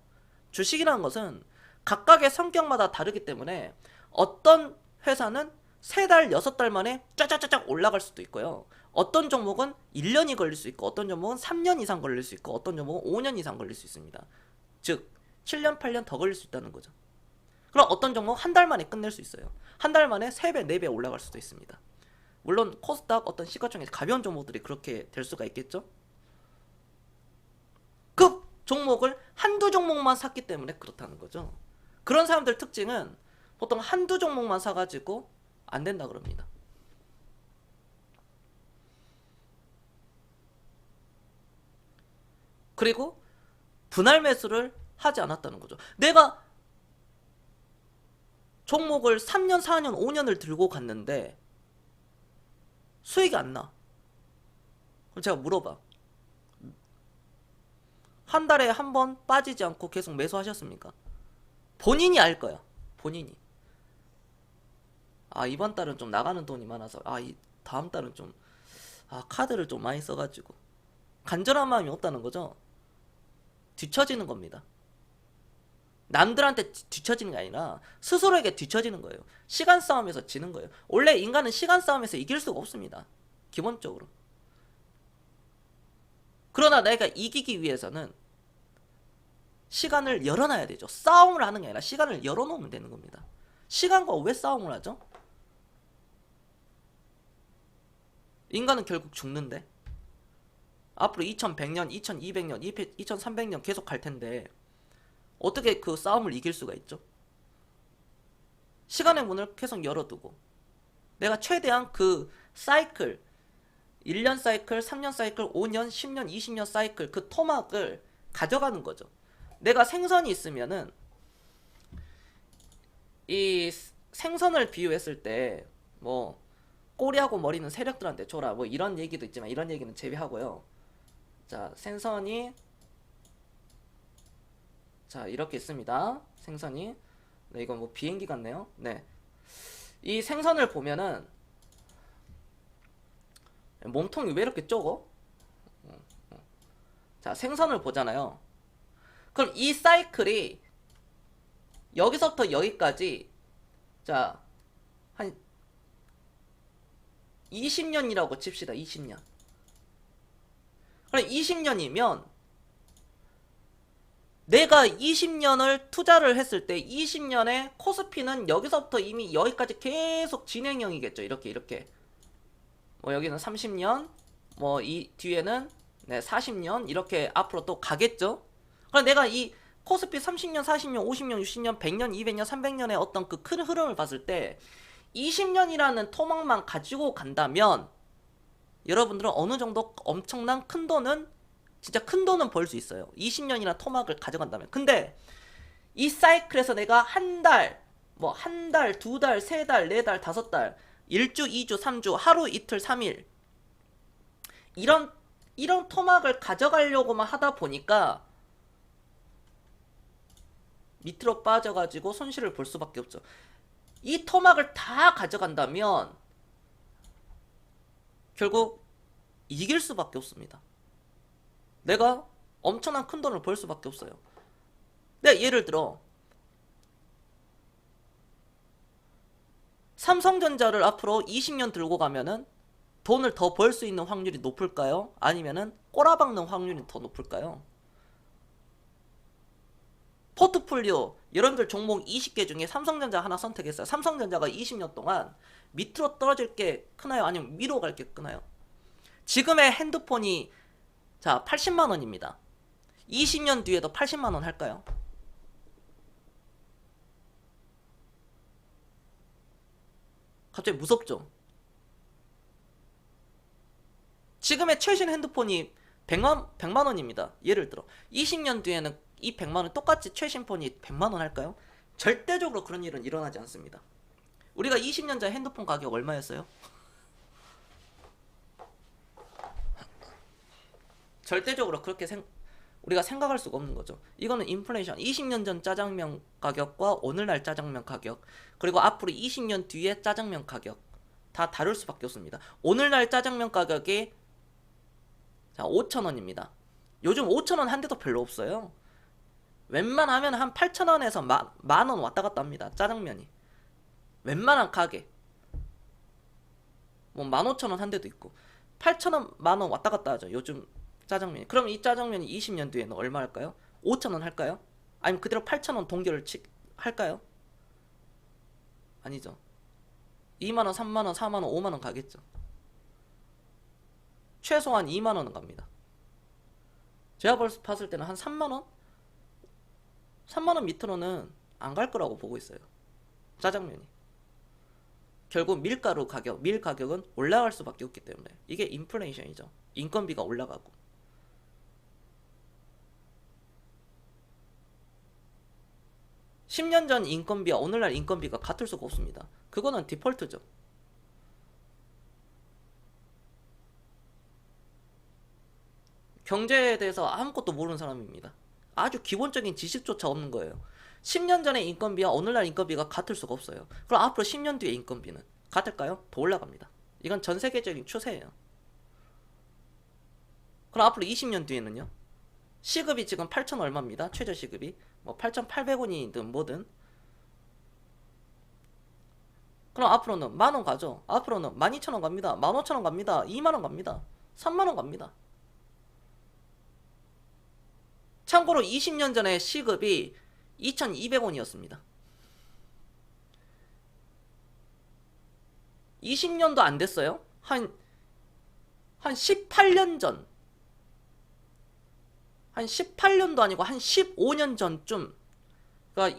주식이라는 것은 각각의 성격마다 다르기 때문에 어떤 회사는 3달, 6달 만에 쫙쫙쫙 올라갈 수도 있고요. 어떤 종목은 1년이 걸릴 수 있고, 어떤 종목은 3년 이상 걸릴 수 있고, 어떤 종목은 5년 이상 걸릴 수 있습니다. 즉 7년, 8년 더 걸릴 수 있다는 거죠. 그럼 어떤 종목 한 달 만에 끝낼 수 있어요. 한 달 만에 3배, 4배 올라갈 수도 있습니다. 물론 코스닥 어떤 시가총액 가벼운 종목들이 그렇게 될 수가 있겠죠. 그 종목을 한두 종목만 샀기 때문에 그렇다는 거죠. 그런 사람들 특징은 보통 한두 종목만 사가지고 안 된다 그럽니다. 그리고 분할 매수를 하지 않았다는 거죠. 내가 종목을 3년, 4년, 5년을 들고 갔는데 수익이 안 나. 그럼 제가 물어봐. 한 달에 한 번 빠지지 않고 계속 매수하셨습니까? 본인이 알 거야. 본인이. 아, 이번 달은 좀 나가는 돈이 많아서, 이 다음 달은 좀, 카드를 좀 많이 써가지고. 간절한 마음이 없다는 거죠. 뒤처지는 겁니다. 남들한테 뒤처지는 게 아니라 스스로에게 뒤처지는 거예요. 시간 싸움에서 지는 거예요. 원래 인간은 시간 싸움에서 이길 수가 없습니다. 기본적으로. 그러나 내가 이기기 위해서는 시간을 열어놔야 되죠. 싸움을 하는 게 아니라 시간을 열어놓으면 되는 겁니다. 시간과 왜 싸움을 하죠? 인간은 결국 죽는데 앞으로 2100년, 2200년, 2300년 계속 갈 텐데 어떻게 그 싸움을 이길 수가 있죠? 시간의 문을 계속 열어두고 내가 최대한 그 사이클 1년 사이클, 3년 사이클, 5년, 10년, 20년 사이클 그 토막을 가져가는 거죠. 내가 생선이 있으면은 이 생선을 비유했을 때 뭐 꼬리하고 머리는 세력들한테 줘라 뭐 이런 얘기도 있지만 이런 얘기는 제외하고요. 자, 생선이 자 이렇게 있습니다. 생선이 네, 이건 뭐 비행기 같네요. 네, 이 생선을 보면은 몸통이 왜 이렇게 적어? 자, 생선을 보잖아요. 그럼 이 사이클이 여기서부터 여기까지 자, 한 20년이라고 칩시다. 20년. 그럼 20년이면 내가 20년을 투자를 했을 때 20년의 코스피는 여기서부터 이미 여기까지 계속 진행형이겠죠. 이렇게 뭐 여기는 30년 뭐 이 뒤에는 네, 40년 이렇게 앞으로 또 가겠죠. 그럼 내가 이 코스피 30년, 40년, 50년, 60년, 100년, 200년, 300년의 어떤 그 큰 흐름을 봤을 때 20년이라는 토막만 가지고 간다면 여러분들은 어느 정도 엄청난 큰 돈은 진짜 큰 돈은 벌 수 있어요. 20년이나 토막을 가져간다면. 근데 이 사이클에서 내가 한 달, 뭐 한 달, 두 달, 세 달, 네 달, 다섯 달, 1주, 2주, 3주, 하루, 이틀, 3일 이런 토막을 가져가려고만 하다 보니까 밑으로 빠져가지고 손실을 볼 수밖에 없죠. 이 토막을 다 가져간다면 결국 이길 수밖에 없습니다. 내가 엄청난 큰 돈을 벌 수밖에 없어요. 내가 예를 들어 삼성전자를 앞으로 20년 들고 가면은 돈을 더 벌 수 있는 확률이 높을까요? 아니면은 꼬라박는 확률이 더 높을까요? 포트폴리오 여러분들 종목 20개 중에 삼성전자 하나 선택했어요. 삼성전자가 20년 동안 밑으로 떨어질 게 크나요? 아니면 위로 갈 게 크나요? 지금의 핸드폰이 자 80만 원입니다. 20년 뒤에도 80만 원 할까요? 갑자기 무섭죠? 지금의 최신 핸드폰이 100만 원입니다. 예를 들어 20년 뒤에는 이 100만 원 똑같이 최신 폰이 100만 원 할까요? 절대적으로 그런 일은 일어나지 않습니다. 우리가 20년 전 핸드폰 가격 얼마였어요? 절대적으로 그렇게 우리가 생각할 수가 없는 거죠. 이거는 인플레이션. 20년 전 짜장면 가격과 오늘날 짜장면 가격, 그리고 앞으로 20년 뒤에 짜장면 가격 다 다를 수밖에 없습니다. 오늘날 짜장면 가격이 자 5,000원입니다. 요즘 5,000원 한 대도 별로 없어요. 웬만하면 한 8,000원에서 만 원 왔다 갔다 합니다. 짜장면이. 웬만한 가게. 뭐 15,000원 한 대도 있고 8,000원, 만 원 왔다 갔다 하죠. 요즘 짜장면이. 그럼 이 짜장면이 20년 뒤에는 얼마 할까요? 5,000원 할까요? 아니면 그대로 8,000원 동결을 할까요? 아니죠. 2만원, 3만원, 4만원, 5만원 가겠죠. 최소한 2만원은 갑니다. 제가 봤을 때는 한 3만원? 3만원 밑으로는 안 갈 거라고 보고 있어요. 짜장면이. 결국 밀가루 가격, 밀 가격은 올라갈 수밖에 없기 때문에 이게 인플레이션이죠. 인건비가 올라가고. 10년 전 인건비와 오늘날 인건비가 같을 수가 없습니다. 그거는 디폴트죠. 경제에 대해서 아무것도 모르는 사람입니다. 아주 기본적인 지식조차 없는 거예요. 10년 전의 인건비와 오늘날 인건비가 같을 수가 없어요. 그럼 앞으로 10년 뒤의 인건비는 같을까요? 더 올라갑니다. 이건 전 세계적인 추세예요. 그럼 앞으로 20년 뒤에는요? 시급이 지금 8,000 얼마입니다. 최저 시급이. 뭐 8,800원이든 뭐든. 그럼 앞으로는 만원 가죠. 앞으로는 12,000원 갑니다. 15,000원 갑니다. 2만원 갑니다. 3만원 갑니다. 참고로 20년 전에 시급이 2,200원이었습니다. 20년도 안 됐어요. 한 18년 전. 한 18년도 아니고 한 15년 전쯤. 그러니까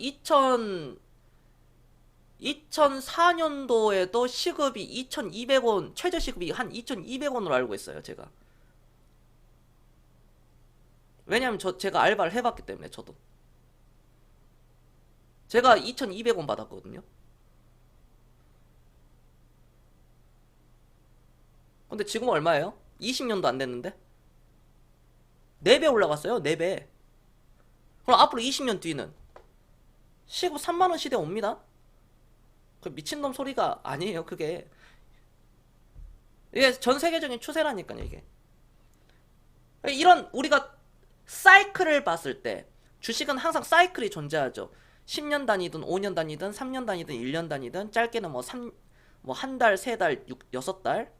2004년도에도 시급이 2,200원, 최저 시급이 한 2,200원으로 알고 있어요, 제가. 왜냐면 제가 알바를 해봤기 때문에, 저도. 제가 2,200원 받았거든요. 근데 지금 얼마예요? 20년도 안 됐는데? 4배 올라갔어요, 4배. 그럼 앞으로 20년 뒤는 시급 3만원 시대 옵니다? 그 미친놈 소리가 아니에요, 그게. 이게 전 세계적인 추세라니까요, 이게. 이런, 우리가 사이클을 봤을 때, 주식은 항상 사이클이 존재하죠. 10년 단위든 5년 단위든 3년 단위든 1년 단위든 짧게는 뭐 한 달, 3달, 6달.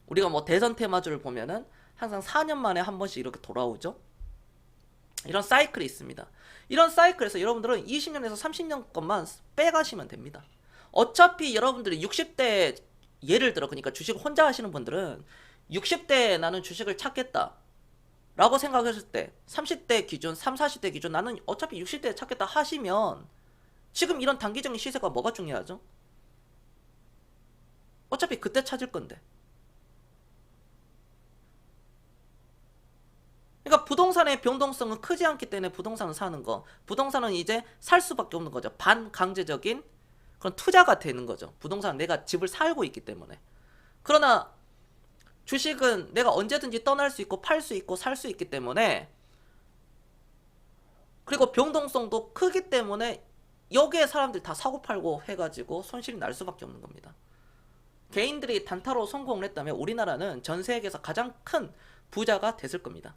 우리가 뭐 대선 테마주를 보면은 항상 4년 만에 한 번씩 이렇게 돌아오죠. 이런 사이클이 있습니다. 이런 사이클에서 여러분들은 20년에서 30년 것만 빼가시면 됩니다. 어차피 여러분들이 60대, 예를 들어 그러니까 주식을 혼자 하시는 분들은 60대에 나는 주식을 찾겠다 라고 생각했을 때 30대 기준, 40대 기준 나는 어차피 60대에 찾겠다 하시면 지금 이런 단기적인 시세가 뭐가 중요하죠? 어차피 그때 찾을 건데. 그러니까 부동산의 변동성은 크지 않기 때문에 부동산을 사는 거. 부동산은 이제 살 수밖에 없는 거죠. 반강제적인 그런 투자가 되는 거죠. 부동산은 내가 집을 살고 있기 때문에. 그러나 주식은 내가 언제든지 떠날 수 있고 팔 수 있고 살 수 있기 때문에, 그리고 변동성도 크기 때문에 여기에 사람들이 다 사고 팔고 해가지고 손실이 날 수밖에 없는 겁니다. 개인들이 단타로 성공을 했다면 우리나라는 전 세계에서 가장 큰 부자가 됐을 겁니다.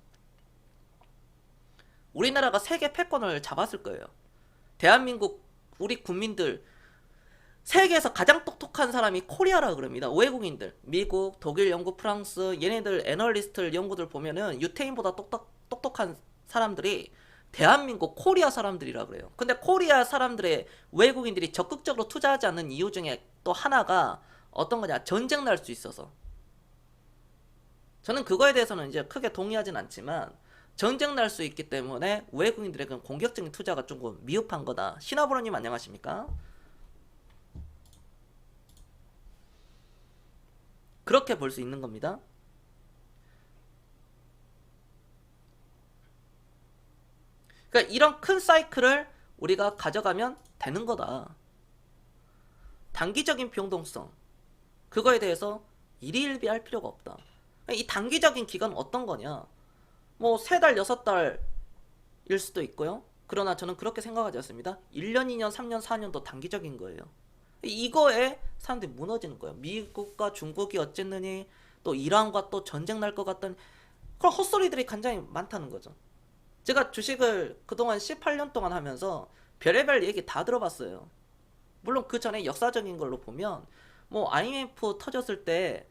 우리나라가 세계 패권을 잡았을 거예요. 대한민국 우리 국민들 세계에서 가장 똑똑한 사람이 코리아라 그럽니다. 외국인들 미국, 독일, 영국, 프랑스 얘네들 애널리스트 연구들 보면은 유태인보다 똑똑한 사람들이 대한민국 코리아 사람들이라 그래요. 근데 코리아 사람들의 외국인들이 적극적으로 투자하지 않는 이유 중에 또 하나가 어떤 거냐, 전쟁 날 수 있어서. 저는 그거에 대해서는 이제 크게 동의하진 않지만 전쟁 날 수 있기 때문에 외국인들에게는 공격적인 투자가 조금 미흡한 거다. 신화브로님 안녕하십니까? 그렇게 볼 수 있는 겁니다. 그러니까 이런 큰 사이클을 우리가 가져가면 되는 거다. 단기적인 변동성, 그거에 대해서 일희일비할 필요가 없다. 이 단기적인 기간은 어떤 거냐? 뭐 3달, 6달일 수도 있고요. 그러나 저는 그렇게 생각하지 않습니다. 1년, 2년, 3년, 4년도 단기적인 거예요. 이거에 사람들이 무너지는 거예요. 미국과 중국이 어쨌느니 또 이란과 또 전쟁 날 것 같다니 그런 헛소리들이 굉장히 많다는 거죠. 제가 주식을 그동안 18년 동안 하면서 별의별 얘기 다 들어봤어요. 물론 그 전에 역사적인 걸로 보면 뭐 IMF 터졌을 때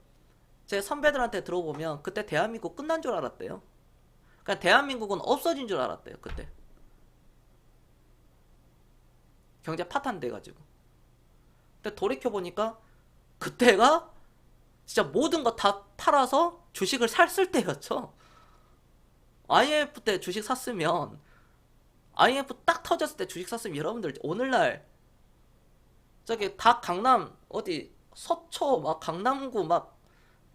제 선배들한테 들어보면 그때 대한민국 끝난 줄 알았대요. 그러니까 대한민국은 없어진 줄 알았대요. 그때 경제 파탄돼가지고. 근데 돌이켜보니까 그때가 진짜 모든 거 다 팔아서 주식을 샀을 때였죠. IMF 때 주식 샀으면 IMF 딱 터졌을 때 주식 샀으면 여러분들 오늘날 저기 다 강남 어디 서초 막 강남구 막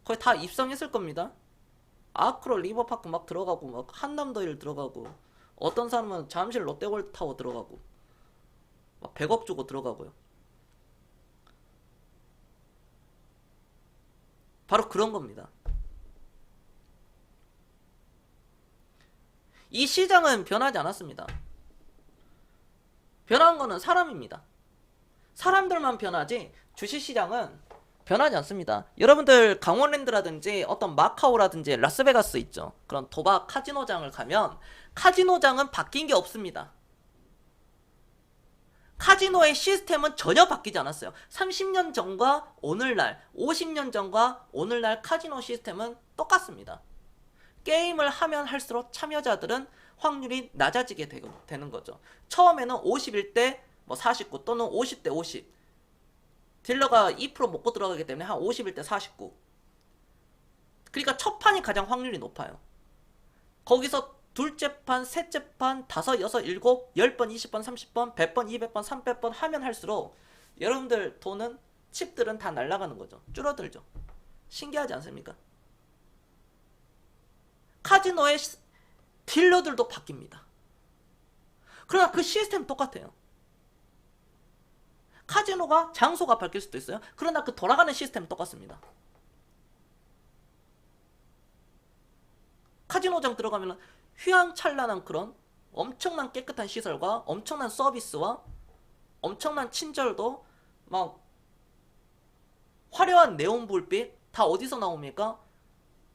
거의 다 입성했을 겁니다. 아크로 리버파크 막 들어가고 막 한남더일 들어가고 어떤 사람은 잠실 롯데월드타워 들어가고 막 100억 주고 들어가고요. 바로 그런 겁니다. 이 시장은 변하지 않았습니다. 변한 거는 사람입니다. 사람들만 변하지 주식시장은 변하지 않습니다. 여러분들 강원랜드라든지 어떤 마카오라든지 라스베가스 있죠. 그런 도박 카지노장을 가면 카지노장은 바뀐 게 없습니다. 카지노의 시스템은 전혀 바뀌지 않았어요. 30년 전과 오늘날, 50년 전과 오늘날 카지노 시스템은 똑같습니다. 게임을 하면 할수록 참여자들은 확률이 낮아지게 되는 거죠. 처음에는 51대 뭐 49 또는 50대 50. 딜러가 2% 먹고 들어가기 때문에 한 51대 49. 그러니까 첫 판이 가장 확률이 높아요. 거기서 둘째 판, 셋째 판, 5, 6, 7, 10번, 20번, 30번, 100번, 200번, 300번 하면 할수록 여러분들 돈은 칩들은 다 날아가는 거죠. 줄어들죠. 신기하지 않습니까? 카지노의 딜러들도 바뀝니다. 그러나 그 시스템은 똑같아요. 카지노가 장소가 바뀔 수도 있어요. 그러나 그 돌아가는 시스템은 똑같습니다. 카지노장 들어가면 휘황찬란한 그런 엄청난 깨끗한 시설과 엄청난 서비스와 엄청난 친절도 막 화려한 네온 불빛 다 어디서 나옵니까?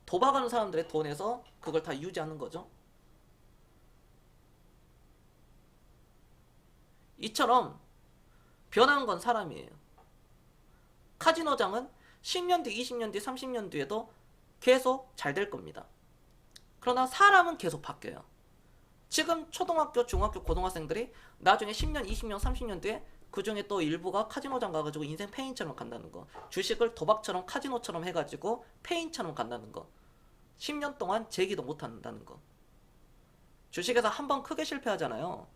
도박하는 사람들의 돈에서 그걸 다 유지하는 거죠. 이처럼 변한 건 사람이에요. 카지노장은 10년 뒤, 20년 뒤, 30년 뒤에도 계속 잘 될 겁니다. 그러나 사람은 계속 바뀌어요. 지금 초등학교, 중학교, 고등학생들이 나중에 10년, 20년, 30년 뒤에 그 중에 또 일부가 카지노장 가가지고 인생 페인처럼 간다는 거. 주식을 도박처럼 카지노처럼 해가지고 페인처럼 간다는 거. 10년 동안 재기도 못한다는 거. 주식에서 한번 크게 실패하잖아요.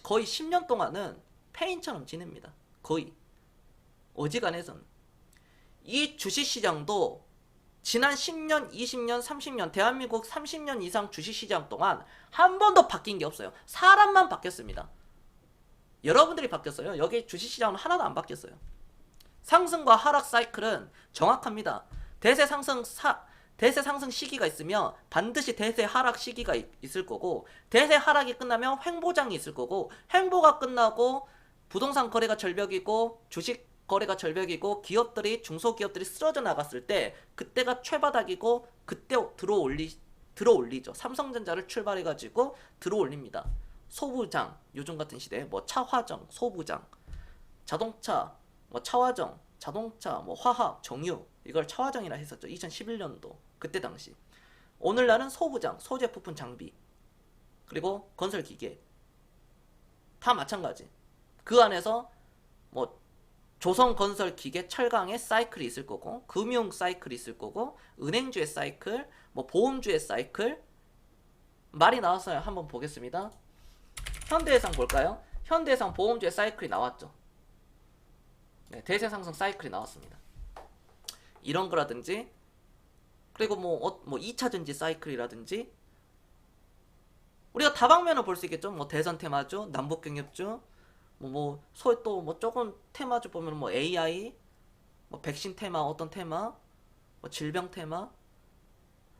거의 10년 동안은 페인처럼 지냅니다. 거의. 어지간해서는. 이 주식시장도 지난 10년, 20년, 30년 대한민국 30년 이상 주식시장 동안 한 번도 바뀐 게 없어요. 사람만 바뀌었습니다. 여러분들이 바뀌었어요. 여기 주식시장은 하나도 안 바뀌었어요. 상승과 하락 사이클은 정확합니다. 대세 상승 시기가 있으면 반드시 대세 하락 시기가 있을 거고, 대세 하락이 끝나면 횡보장이 있을 거고, 횡보가 끝나고 부동산 거래가 절벽이고 주식 거래가 절벽이고 기업들이 중소기업들이 쓰러져 나갔을 때 그때가 최바닥이고 그때 들어올리죠. 삼성전자를 출발해가지고 들어올립니다. 소부장, 요즘 같은 시대에 뭐 차화정, 소부장, 자동차, 뭐 차화정, 자동차, 뭐 화학, 정유, 이걸 차화정이라 했었죠. 2011년도 그때 당시. 오늘날은 소부장, 소재 부품 장비, 그리고 건설기계 다 마찬가지. 그 안에서 뭐 조선건설기계, 철강의 사이클이 있을 거고, 금융 사이클이 있을 거고, 은행주의 사이클, 뭐 보험주의 사이클, 말이 나왔어요. 한번 보겠습니다. 현대해상 볼까요? 현대해상 보험주의 사이클이 나왔죠. 네, 대세 상승 사이클이 나왔습니다. 이런 거라든지, 그리고 뭐 2차전지 사이클이라든지, 우리가 다방면을 볼 수 있겠죠. 뭐 대선 테마주, 남북경협주, 또 조금 테마주 보면 뭐 AI, 뭐 백신 테마, 어떤 테마, 뭐 질병 테마,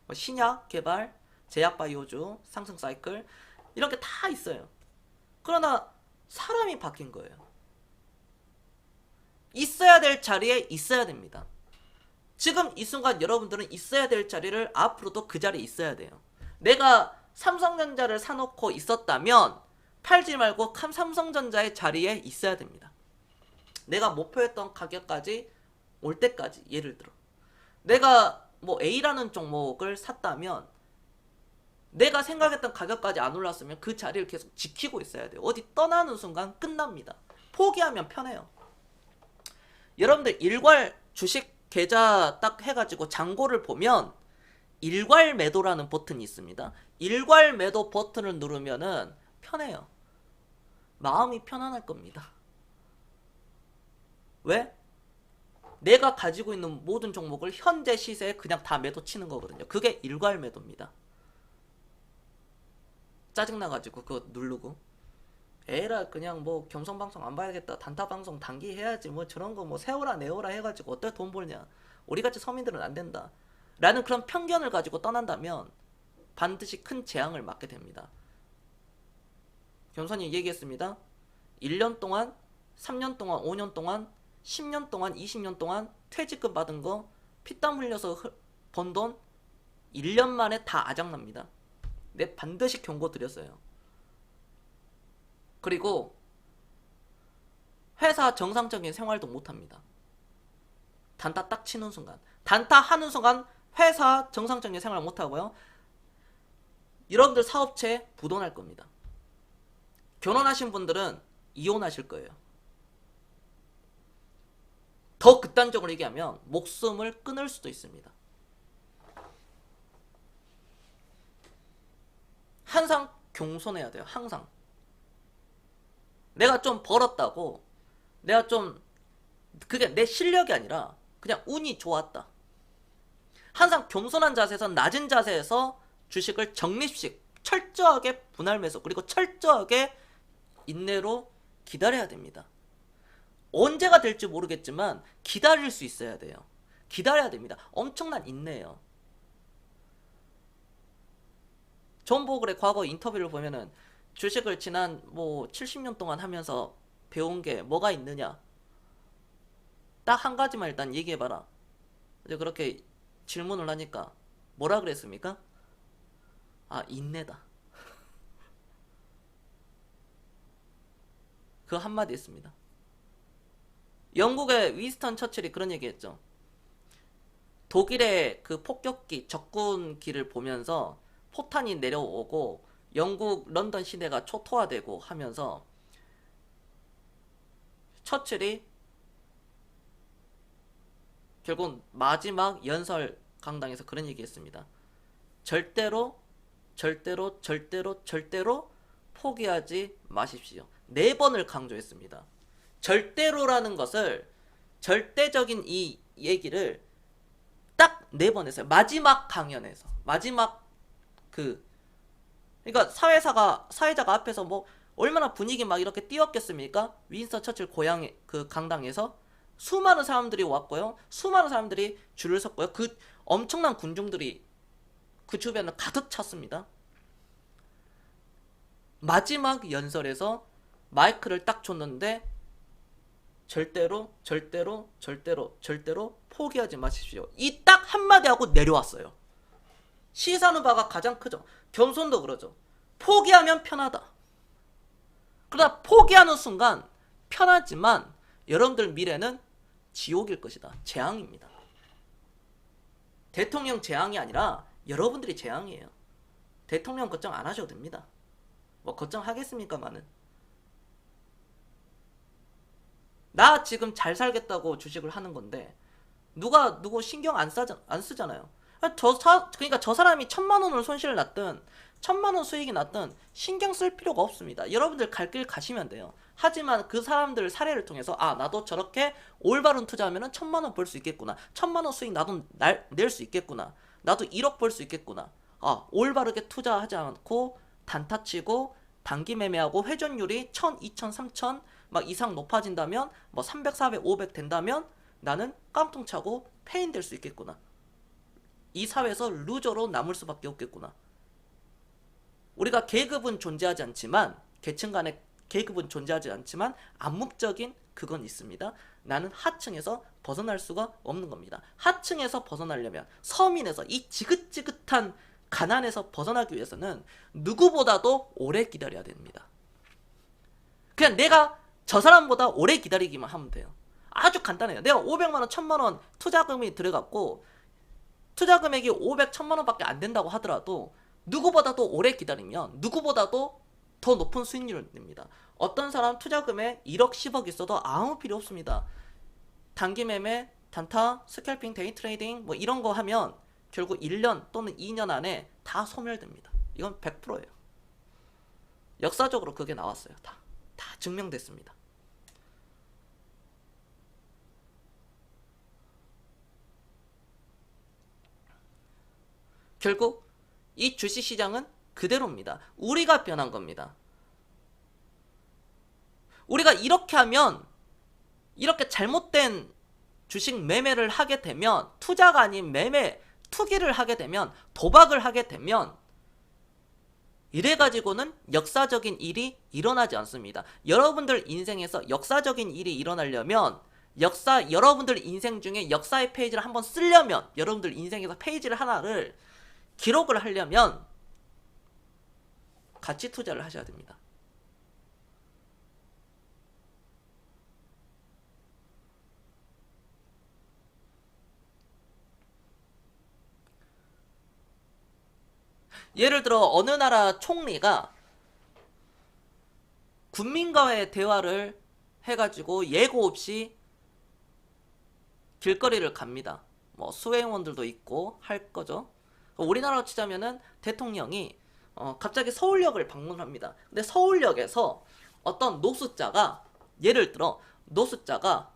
뭐 신약 개발, 제약 바이오주, 상승 사이클, 이런 게 다 있어요. 그러나 사람이 바뀐 거예요. 있어야 될 자리에 있어야 됩니다. 지금 이 순간 여러분들은 있어야 될 자리를 앞으로도 그 자리에 있어야 돼요. 내가 삼성전자를 사놓고 있었다면 팔지 말고 삼성전자의 자리에 있어야 됩니다. 내가 목표했던 가격까지 올 때까지, 예를 들어 내가 뭐 A라는 종목을 샀다면 내가 생각했던 가격까지 안 올랐으면 그 자리를 계속 지키고 있어야 돼요. 어디 떠나는 순간 끝납니다. 포기하면 편해요. 여러분들 일괄 주식 계좌 딱 해가지고 잔고를 보면 일괄 매도라는 버튼이 있습니다. 일괄 매도 버튼을 누르면은 편해요. 마음이 편안할 겁니다. 왜? 내가 가지고 있는 모든 종목을 현재 시세에 그냥 다 매도 치는 거거든요. 그게 일괄 매도입니다. 짜증나가지고 그거 누르고 에라 그냥 뭐 경성방송 안 봐야겠다, 단타방송 단기 해야지, 뭐 저런 거 뭐 세워라 내워라 해가지고 어떻게 돈 벌냐, 우리같이 서민들은 안 된다 라는 그런 편견을 가지고 떠난다면 반드시 큰 재앙을 맞게 됩니다. 겸손히 얘기했습니다. 1년 동안, 3년 동안, 5년 동안, 10년 동안, 20년 동안 퇴직금 받은 거, 피땀 흘려서 번 돈 1년 만에 다 아작납니다. 내 반드시 경고 드렸어요. 그리고 회사 정상적인 생활도 못합니다. 단타 딱 치는 순간, 단타 하는 순간 회사 정상적인 생활 못하고요, 여러분들 사업체 부도날 겁니다. 결혼하신 분들은 이혼하실 거예요. 더 극단적으로 얘기하면 목숨을 끊을 수도 있습니다. 항상 겸손해야 돼요. 항상 내가 좀 벌었다고, 내가 좀, 그게 내 실력이 아니라 그냥 운이 좋았다. 항상 겸손한 자세에서, 낮은 자세에서 주식을 적립식 철저하게 분할 매수, 그리고 철저하게 인내로 기다려야 됩니다. 언제가 될지 모르겠지만 기다릴 수 있어야 돼요. 기다려야 됩니다. 엄청난 인내예요. 존버글의 과거 인터뷰를 보면은 주식을 지난 70년 동안 하면서 배운 게 뭐가 있느냐, 딱 한 가지만 일단 얘기해봐라. 이제 그렇게 질문을 하니까 뭐라 그랬습니까? 아, 인내다. 그 한마디 했습니다. 영국의 윈스턴 처칠이 그런 얘기했죠. 독일의 그 폭격기, 적군기를 보면서 포탄이 내려오고 영국 런던 시내가 초토화되고 하면서 처칠이 결국 마지막 연설 강당에서 그런 얘기했습니다. 절대로 포기하지 마십시오. 4번을 강조했습니다. 절대로라는 것을, 절대적인 이 얘기를 딱 4번 했어요. 마지막 강연에서. 마지막 그러니까 사회자가 앞에서 뭐 얼마나 분위기 막 이렇게 띄웠겠습니까? 윈스턴 처칠 고향 그 강당에서 수많은 사람들이 왔고요. 수많은 사람들이 줄을 섰고요. 그 엄청난 군중들이 그 주변을 가득 찼습니다. 마지막 연설에서 마이크를 딱 줬는데 절대로 포기하지 마십시오. 이 딱 한마디 하고 내려왔어요. 시사하는 바가 가장 크죠. 겸손도 그러죠. 포기하면 편하다. 그러나 포기하는 순간 편하지만 여러분들 미래는 지옥일 것이다. 재앙입니다. 대통령 재앙이 아니라 여러분들이 재앙이에요. 대통령 걱정 안 하셔도 됩니다. 뭐 걱정하겠습니까마는. 나 지금 잘 살겠다고 주식을 하는 건데 누구 신경 안 쓰잖아요. 그러니까 저 사람이 1000만 원을 손실을 났든 천만 원 수익이 났든 신경 쓸 필요가 없습니다. 여러분들 갈 길 가시면 돼요. 하지만 그 사람들 사례를 통해서 아, 나도 저렇게 올바른 투자하면 천만 원 벌 수 있겠구나. 천만 원 수익 나도 낼 수 있겠구나. 나도 1억 벌 수 있겠구나. 아, 올바르게 투자하지 않고 단타 치고 단기 매매하고 회전율이 1000, 2000, 3000 막 이상 높아진다면 뭐 300, 400, 500 된다면 나는 깡통 차고 패인 될 수 있겠구나. 이 사회에서 루저로 남을 수밖에 없겠구나. 우리가 계급은 존재하지 않지만 계층 간의 계급은 존재하지 않지만 암묵적인 그건 있습니다. 나는 하층에서 벗어날 수가 없는 겁니다. 하층에서 벗어나려면 서민에서 이 지긋지긋한 가난에서 벗어나기 위해서는 누구보다도 오래 기다려야 됩니다. 그냥 내가 저 사람보다 오래 기다리기만 하면 돼요. 아주 간단해요. 내가 500만 원, 1000만 원 투자금이 들어갔고 투자 금액이 500, 1000만 원밖에 안 된다고 하더라도 누구보다도 오래 기다리면 누구보다도 더 높은 수익률을 냅니다. 어떤 사람 투자 금액 1억, 10억 있어도 아무 필요 없습니다. 단기 매매, 단타, 스캘핑, 데이 트레이딩 뭐 이런 거 하면 결국 1년 또는 2년 안에 다 소멸됩니다. 이건 100%예요. 역사적으로 그게 나왔어요. 다 증명됐습니다. 결국 이 주식시장은 그대로입니다. 우리가 변한 겁니다. 우리가 이렇게 하면 이렇게 잘못된 주식 매매를 하게 되면 투자가 아닌 매매, 투기를 하게 되면 도박을 하게 되면 이래가지고는 역사적인 일이 일어나지 않습니다. 여러분들 인생에서 역사적인 일이 일어나려면 여러분들 인생 중에 역사의 페이지를 한번 쓰려면 여러분들 인생에서 페이지를 하나를 기록을 하려면 가치 투자를 하셔야 됩니다. 예를 들어 어느 나라 총리가 국민과의 대화를 해가지고 예고 없이 길거리를 갑니다. 뭐 수행원들도 있고 할 거죠. 우리나라로 치자면은 대통령이 갑자기 서울역을 방문합니다. 근데 서울역에서 어떤 노숙자가 예를 들어 노숙자가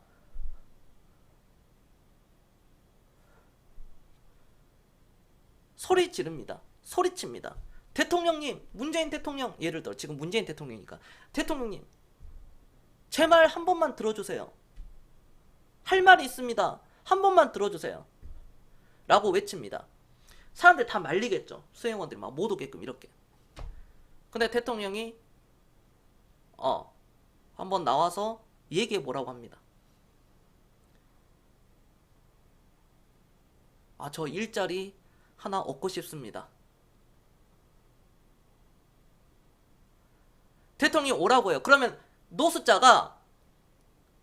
소리 지릅니다. 소리칩니다. 대통령님, 문재인 대통령, 예를 들어 지금 문재인 대통령이니까 대통령님, 제 말 한 번만 들어주세요. 할 말이 있습니다. 한 번만 들어주세요. 라고 외칩니다. 사람들 다 말리겠죠. 수행원들이 막 못 오게끔 이렇게. 근데 대통령이 한번 나와서 얘기해 보라고 합니다. 아, 저 일자리 하나 얻고 싶습니다. 대통령이 오라고 해요. 그러면 노숙자가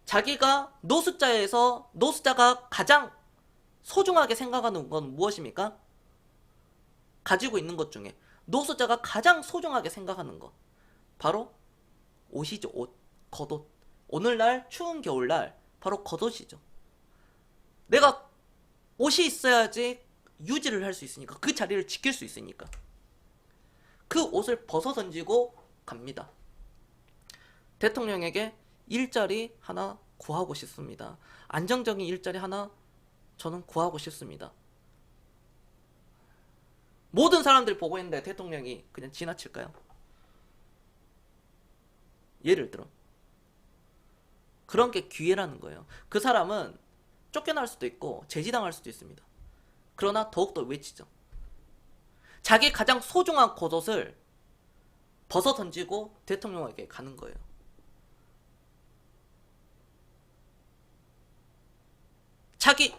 자기가 노숙자가 가장 소중하게 생각하는 건 무엇입니까? 가지고 있는 것 중에 노숙자가 가장 소중하게 생각하는 것 바로 옷이죠. 옷, 겉옷. 오늘날 추운 겨울날 바로 겉옷이죠. 내가 옷이 있어야지 유지를 할 수 있으니까, 그 자리를 지킬 수 있으니까 그 옷을 벗어 던지고 갑니다. 대통령에게 일자리 하나 구하고 싶습니다. 안정적인 일자리 하나 저는 구하고 싶습니다. 모든 사람들이 보고 있는데 대통령이 그냥 지나칠까요? 예를 들어 그런 게 기회라는 거예요. 그 사람은 쫓겨날 수도 있고 제지당할 수도 있습니다. 그러나 더욱더 외치죠. 자기 가장 소중한 겉옷을 벗어 던지고 대통령에게 가는 거예요. 자기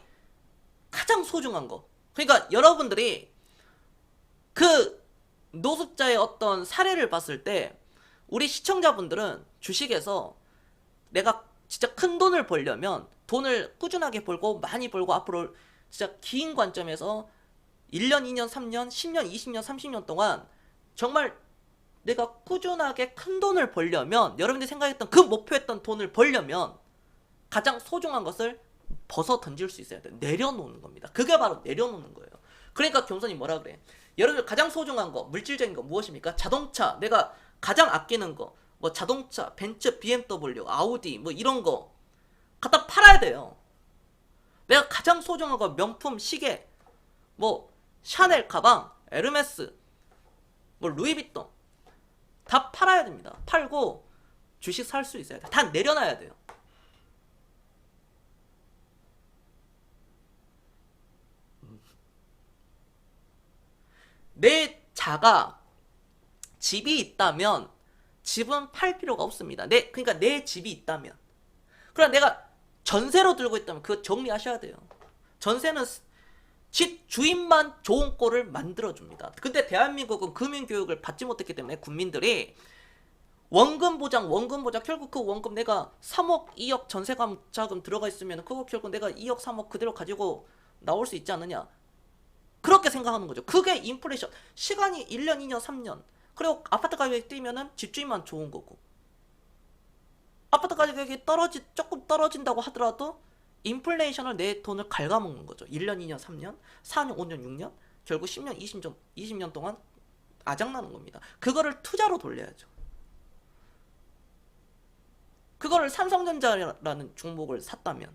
가장 소중한 거. 그러니까 여러분들이 그 노숙자의 어떤 사례를 봤을 때 우리 시청자분들은 주식에서 내가 진짜 큰 돈을 벌려면 돈을 꾸준하게 벌고 많이 벌고 앞으로 진짜 긴 관점에서 1년, 2년, 3년, 10년, 20년, 30년 동안 정말 내가 꾸준하게 큰 돈을 벌려면 여러분들이 생각했던 그 목표했던 돈을 벌려면 가장 소중한 것을 벗어 던질 수 있어야 돼요. 내려놓는 겁니다. 그게 바로 내려놓는 거예요. 그러니까 겸손이 뭐라 그래? 여러분들 가장 소중한 거, 물질적인 거 무엇입니까? 자동차, 내가 가장 아끼는 거, 뭐 자동차, 벤츠, BMW, 아우디, 뭐 이런 거 갖다 팔아야 돼요. 내가 가장 소중한 거, 명품 시계, 뭐 샤넬 가방, 에르메스, 뭐 루이비통 다 팔아야 됩니다. 팔고 주식 살 수 있어야 돼. 다 내려놔야 돼요. 내 자가 집이 있다면 집은 팔 필요가 없습니다. 그러니까 내 집이 있다면. 그럼 내가 전세로 들고 있다면 그거 정리하셔야 돼요. 전세는 집 주인만 좋은 꼴을 만들어줍니다. 근데 대한민국은 금융교육을 받지 못했기 때문에 국민들이 원금 보장 결국 그 원금 내가 3억 2억 전세자금 들어가 있으면 그거 결국 내가 2억 3억 그대로 가지고 나올 수 있지 않느냐, 그렇게 생각하는 거죠. 그게 인플레이션. 시간이 1년 2년 3년 그리고 아파트 가격이 뛰면은 집주인만 좋은 거고, 아파트 가격이 조금 떨어진다고 하더라도 인플레이션을 내 돈을 갉아먹는 거죠. 1년 2년 3년 4년 5년 6년 결국 10년 20년 동안 아작나는 겁니다. 그거를 투자로 돌려야죠. 그거를 삼성전자라는 종목을 샀다면,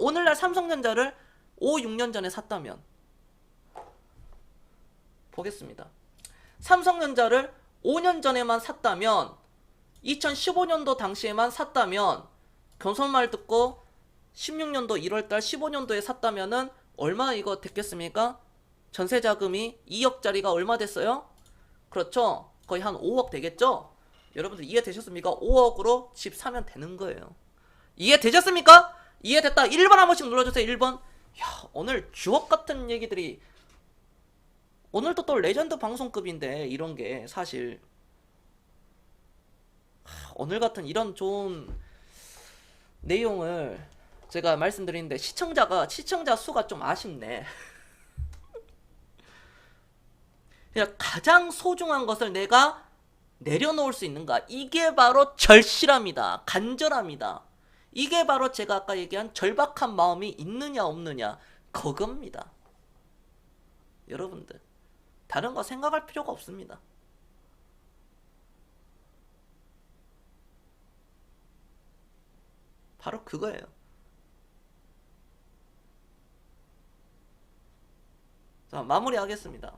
오늘날 삼성전자를 5, 6년 전에 샀다면, 보겠습니다. 삼성전자를 5년 전에만 샀다면, 2015년도 당시에만 샀다면, 겸손 말 듣고 16년도 1월달 15년도에 샀다면은 얼마 이거 됐겠습니까? 전세자금이 2억짜리가 얼마 됐어요? 그렇죠? 거의 한 5억 되겠죠? 여러분들 이해되셨습니까? 5억으로 집 사면 되는 거예요. 이해되셨습니까? 이해됐다. 1번 한 번씩 눌러주세요. 1번. 야, 오늘 주옥 같은 얘기들이, 오늘도 또 레전드 방송급인데 이런 게 사실 오늘 같은 이런 좋은 내용을 제가 말씀드리는데 시청자 수가 좀 아쉽네. 그냥 가장 소중한 것을 내가 내려놓을 수 있는가, 이게 바로 절실합니다. 간절합니다. 이게 바로 제가 아까 얘기한 절박한 마음이 있느냐 없느냐, 그겁니다. 여러분들 다른 거 생각할 필요가 없습니다. 바로 그거예요. 자, 마무리하겠습니다.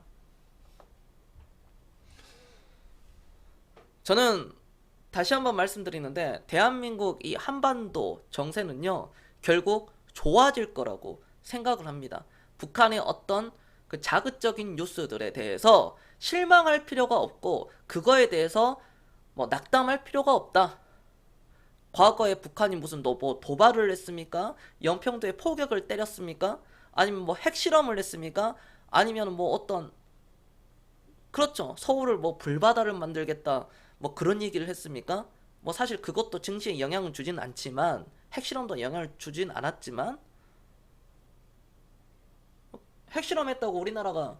저는 다시 한번 말씀드리는데, 대한민국 이 한반도 정세는요 결국 좋아질 거라고 생각을 합니다. 북한의 어떤 그 자극적인 뉴스들에 대해서 실망할 필요가 없고, 그거에 대해서 뭐 낙담할 필요가 없다. 과거에 북한이 무슨 뭐 도발을 했습니까? 연평도에 포격을 때렸습니까? 아니면 뭐 핵실험을 했습니까? 아니면 뭐 어떤, 그렇죠, 서울을 뭐 불바다를 만들겠다 뭐 그런 얘기를 했습니까? 뭐 사실 그것도 증시에 영향을 주진 않지만, 핵실험도 영향을 주진 않았지만, 핵실험했다고 우리나라가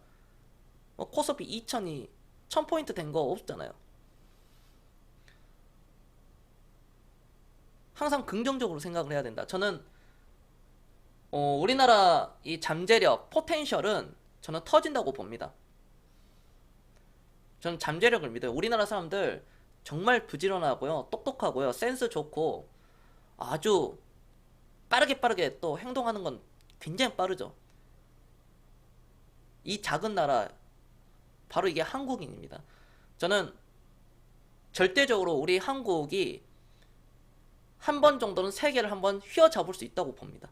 뭐 코스피 2000이 1000포인트 된 거 없잖아요. 항상 긍정적으로 생각을 해야 된다. 저는 우리나라 이 잠재력, 포텐셜은 저는 터진다고 봅니다. 저는 잠재력을 믿어요. 우리나라 사람들 정말 부지런하고요, 똑똑하고요, 센스 좋고 아주 빠르게 또 행동하는 건 굉장히 빠르죠. 이 작은 나라, 바로 이게 한국인입니다. 저는 절대적으로 우리 한국이 한 번 정도는 세계를 한번 휘어잡을 수 있다고 봅니다.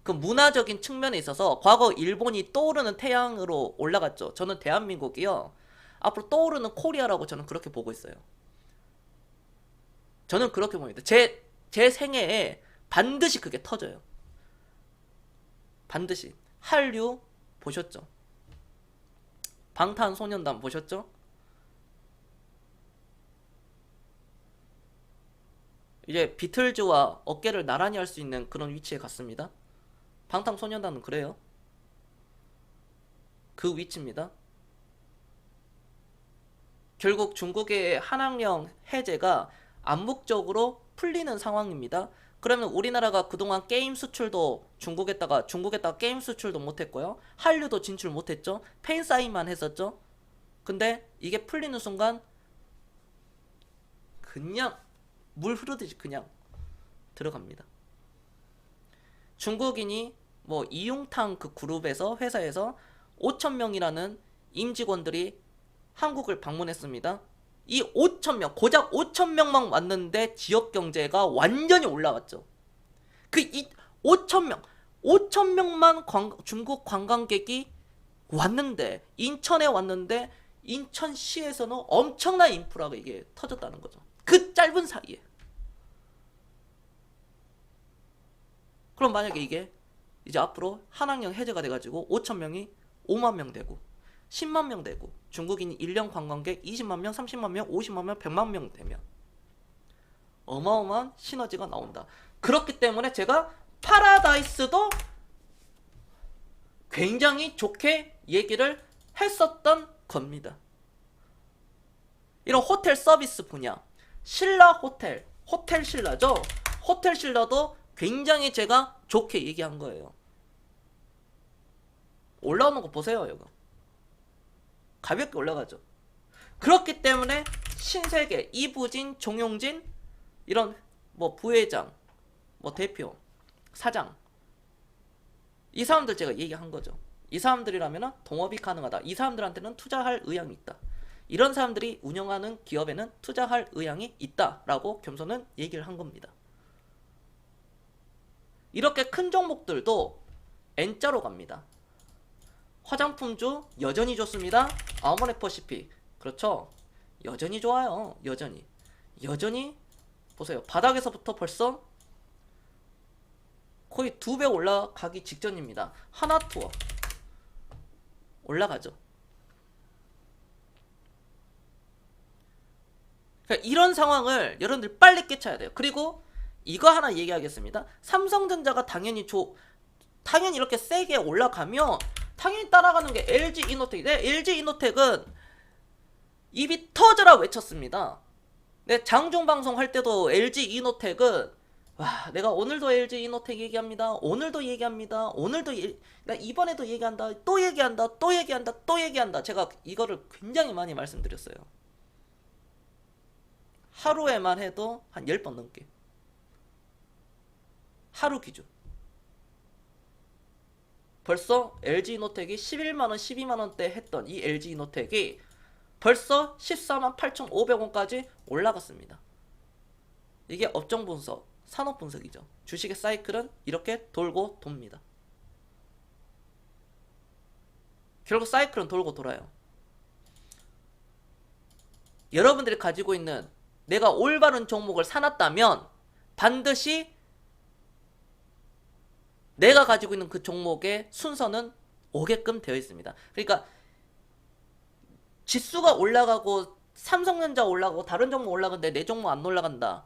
그 문화적인 측면에 있어서 과거 일본이 떠오르는 태양으로 올라갔죠. 저는 대한민국이요 앞으로 떠오르는 코리아라고 저는 그렇게 보고 있어요. 저는 그렇게 봅니다. 제 생애에 반드시 그게 터져요. 반드시. 한류 보셨죠? 방탄소년단 보셨죠? 이제 비틀즈와 어깨를 나란히 할 수 있는 그런 위치에 갔습니다. 방탄소년단은 그래요. 그 위치입니다. 결국 중국의 한학령 해제가 암묵적으로 풀리는 상황입니다. 그러면 우리나라가 그동안 게임 수출도 중국에다가 게임 수출도 못했고요. 한류도 진출 못했죠. 팬 사인만 했었죠. 근데 이게 풀리는 순간 그냥 물 흐르듯이 그냥 들어갑니다. 중국인이 뭐 이용탕 그 그룹에서 회사에서 5,000명이라는 임직원들이 한국을 방문했습니다. 이 5,000명, 고작 5,000명만 왔는데 지역 경제가 완전히 올라왔죠. 이 5,000명만 중국 관광객이 왔는데, 인천에 왔는데, 인천시에서는 엄청난 인프라가 이게 터졌다는 거죠. 그 짧은 사이에. 그럼 만약에 이게 이제 앞으로 한학령 해제가 돼가지고 5,000명이 5만 명 되고 10만 명 되고 중국인이 1년 관광객 20만 명, 30만 명, 50만 명, 100만 명 되면 어마어마한 시너지가 나온다. 그렇기 때문에 제가 파라다이스도 굉장히 좋게 얘기를 했었던 겁니다. 이런 호텔 서비스 분야, 신라 호텔, 호텔 신라죠. 호텔 신라도 굉장히 제가 좋게 얘기한 거예요. 올라오는 거 보세요, 이거. 가볍게 올라가죠. 그렇기 때문에 신세계, 이부진, 종용진 이런 뭐 부회장, 뭐 대표, 사장 이 사람들 제가 얘기한 거죠. 이 사람들이라면 동업이 가능하다. 이 사람들한테는 투자할 의향이 있다. 이런 사람들이 운영하는 기업에는 투자할 의향이 있다라고 겸손은 얘기를 한 겁니다. 이렇게 큰 종목들도 N자로 갑니다. 화장품주 여전히 좋습니다. 아모레퍼시픽 그렇죠. 여전히 좋아요. 여전히 보세요. 바닥에서부터 벌써 거의 2배 올라가기 직전입니다. 하나투어 올라가죠. 그러니까 이런 상황을 여러분들 빨리 깨쳐야 돼요. 그리고 이거 하나 얘기하겠습니다. 삼성전자가 당연히 이렇게 세게 올라가면 당연히 따라가는 게 LG 이노텍인데, LG 이노텍은 입이 터져라 외쳤습니다. 내 장중 방송 할 때도 LG 이노텍은 와, 내가 오늘도 LG 이노텍 얘기합니다. 오늘도 얘기합니다. 나 이번에도 얘기한다. 또 얘기한다. 제가 이거를 굉장히 많이 말씀드렸어요. 하루에만 해도 한 10번 넘게. 하루 기준. 벌써 LG 이노텍이 11만원, 12만원대 했던 이 LG 이노텍이 벌써 14만 8,500원까지 올라갔습니다. 이게 업종 분석, 산업 분석이죠. 주식의 사이클은 이렇게 돌고 돕니다. 결국 사이클은 돌고 돌아요. 여러분들이 가지고 있는 내가 올바른 종목을 사놨다면 반드시 내가 가지고 있는 그 종목의 순서는 오게끔 되어 있습니다. 그러니까 지수가 올라가고 삼성전자 올라가고 다른 종목 올라가는데 내 종목 안 올라간다.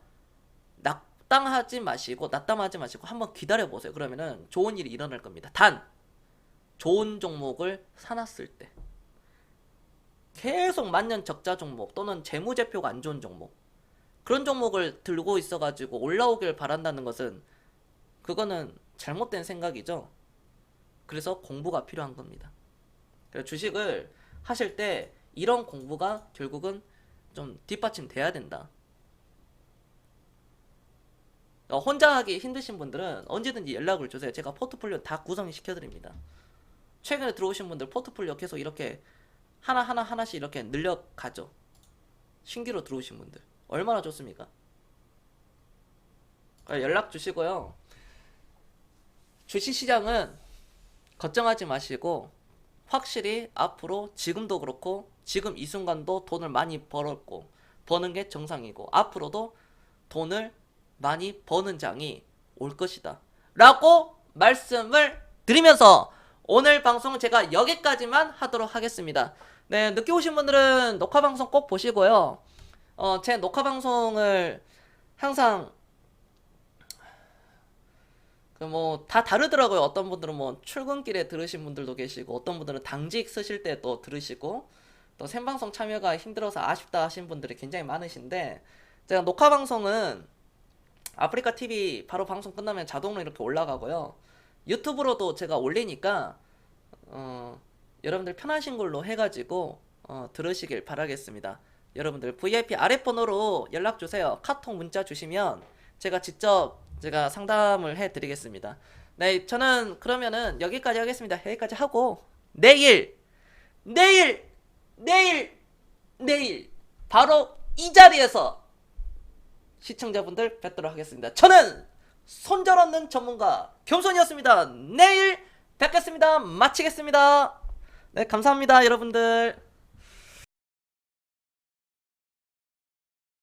낙담하지 마시고 한번 기다려 보세요. 그러면은 좋은 일이 일어날 겁니다. 단 좋은 종목을 사놨을 때 계속 만년 적자 종목 또는 재무제표가 안 좋은 종목, 그런 종목을 들고 있어가지고 올라오길 바란다는 것은 그거는 잘못된 생각이죠. 그래서 공부가 필요한 겁니다. 그래서 주식을 하실 때 이런 공부가 결국은 좀 뒷받침돼야 된다. 혼자 하기 힘드신 분들은 언제든지 연락을 주세요. 제가 포트폴리오 다 구성시켜드립니다. 최근에 들어오신 분들 포트폴리오 계속 이렇게 하나씩 이렇게 늘려가죠. 신규로 들어오신 분들 얼마나 좋습니까? 연락 주시고요. 주식시장은 걱정하지 마시고 확실히 앞으로 지금도 그렇고 지금 이 순간도 돈을 많이 벌었고 버는 게 정상이고 앞으로도 돈을 많이 버는 장이 올 것이다 라고 말씀을 드리면서 오늘 방송은 제가 여기까지만 하도록 하겠습니다. 네, 늦게 오신 분들은 녹화방송 꼭 보시고요. 제 녹화방송을 항상 다 다르더라고요. 어떤 분들은 뭐 출근길에 들으신 분들도 계시고 어떤 분들은 당직 쓰실 때 또 들으시고 또 생방송 참여가 힘들어서 아쉽다 하신 분들이 굉장히 많으신데, 제가 녹화방송은 아프리카 TV 바로 방송 끝나면 자동으로 이렇게 올라가고요. 유튜브로도 제가 올리니까 여러분들 편하신 걸로 해가지고 들으시길 바라겠습니다. 여러분들 VIP 아랫번호로 연락 주세요. 카톡 문자 주시면 제가 직접 제가 상담을 해드리겠습니다. 네, 저는 그러면은 여기까지 하겠습니다. 여기까지 하고 내일 내일 내일 내일 바로 이 자리에서 시청자분들 뵙도록 하겠습니다. 저는 손절 없는 전문가 겸손이었습니다. 내일 뵙겠습니다. 마치겠습니다. 네, 감사합니다, 여러분들.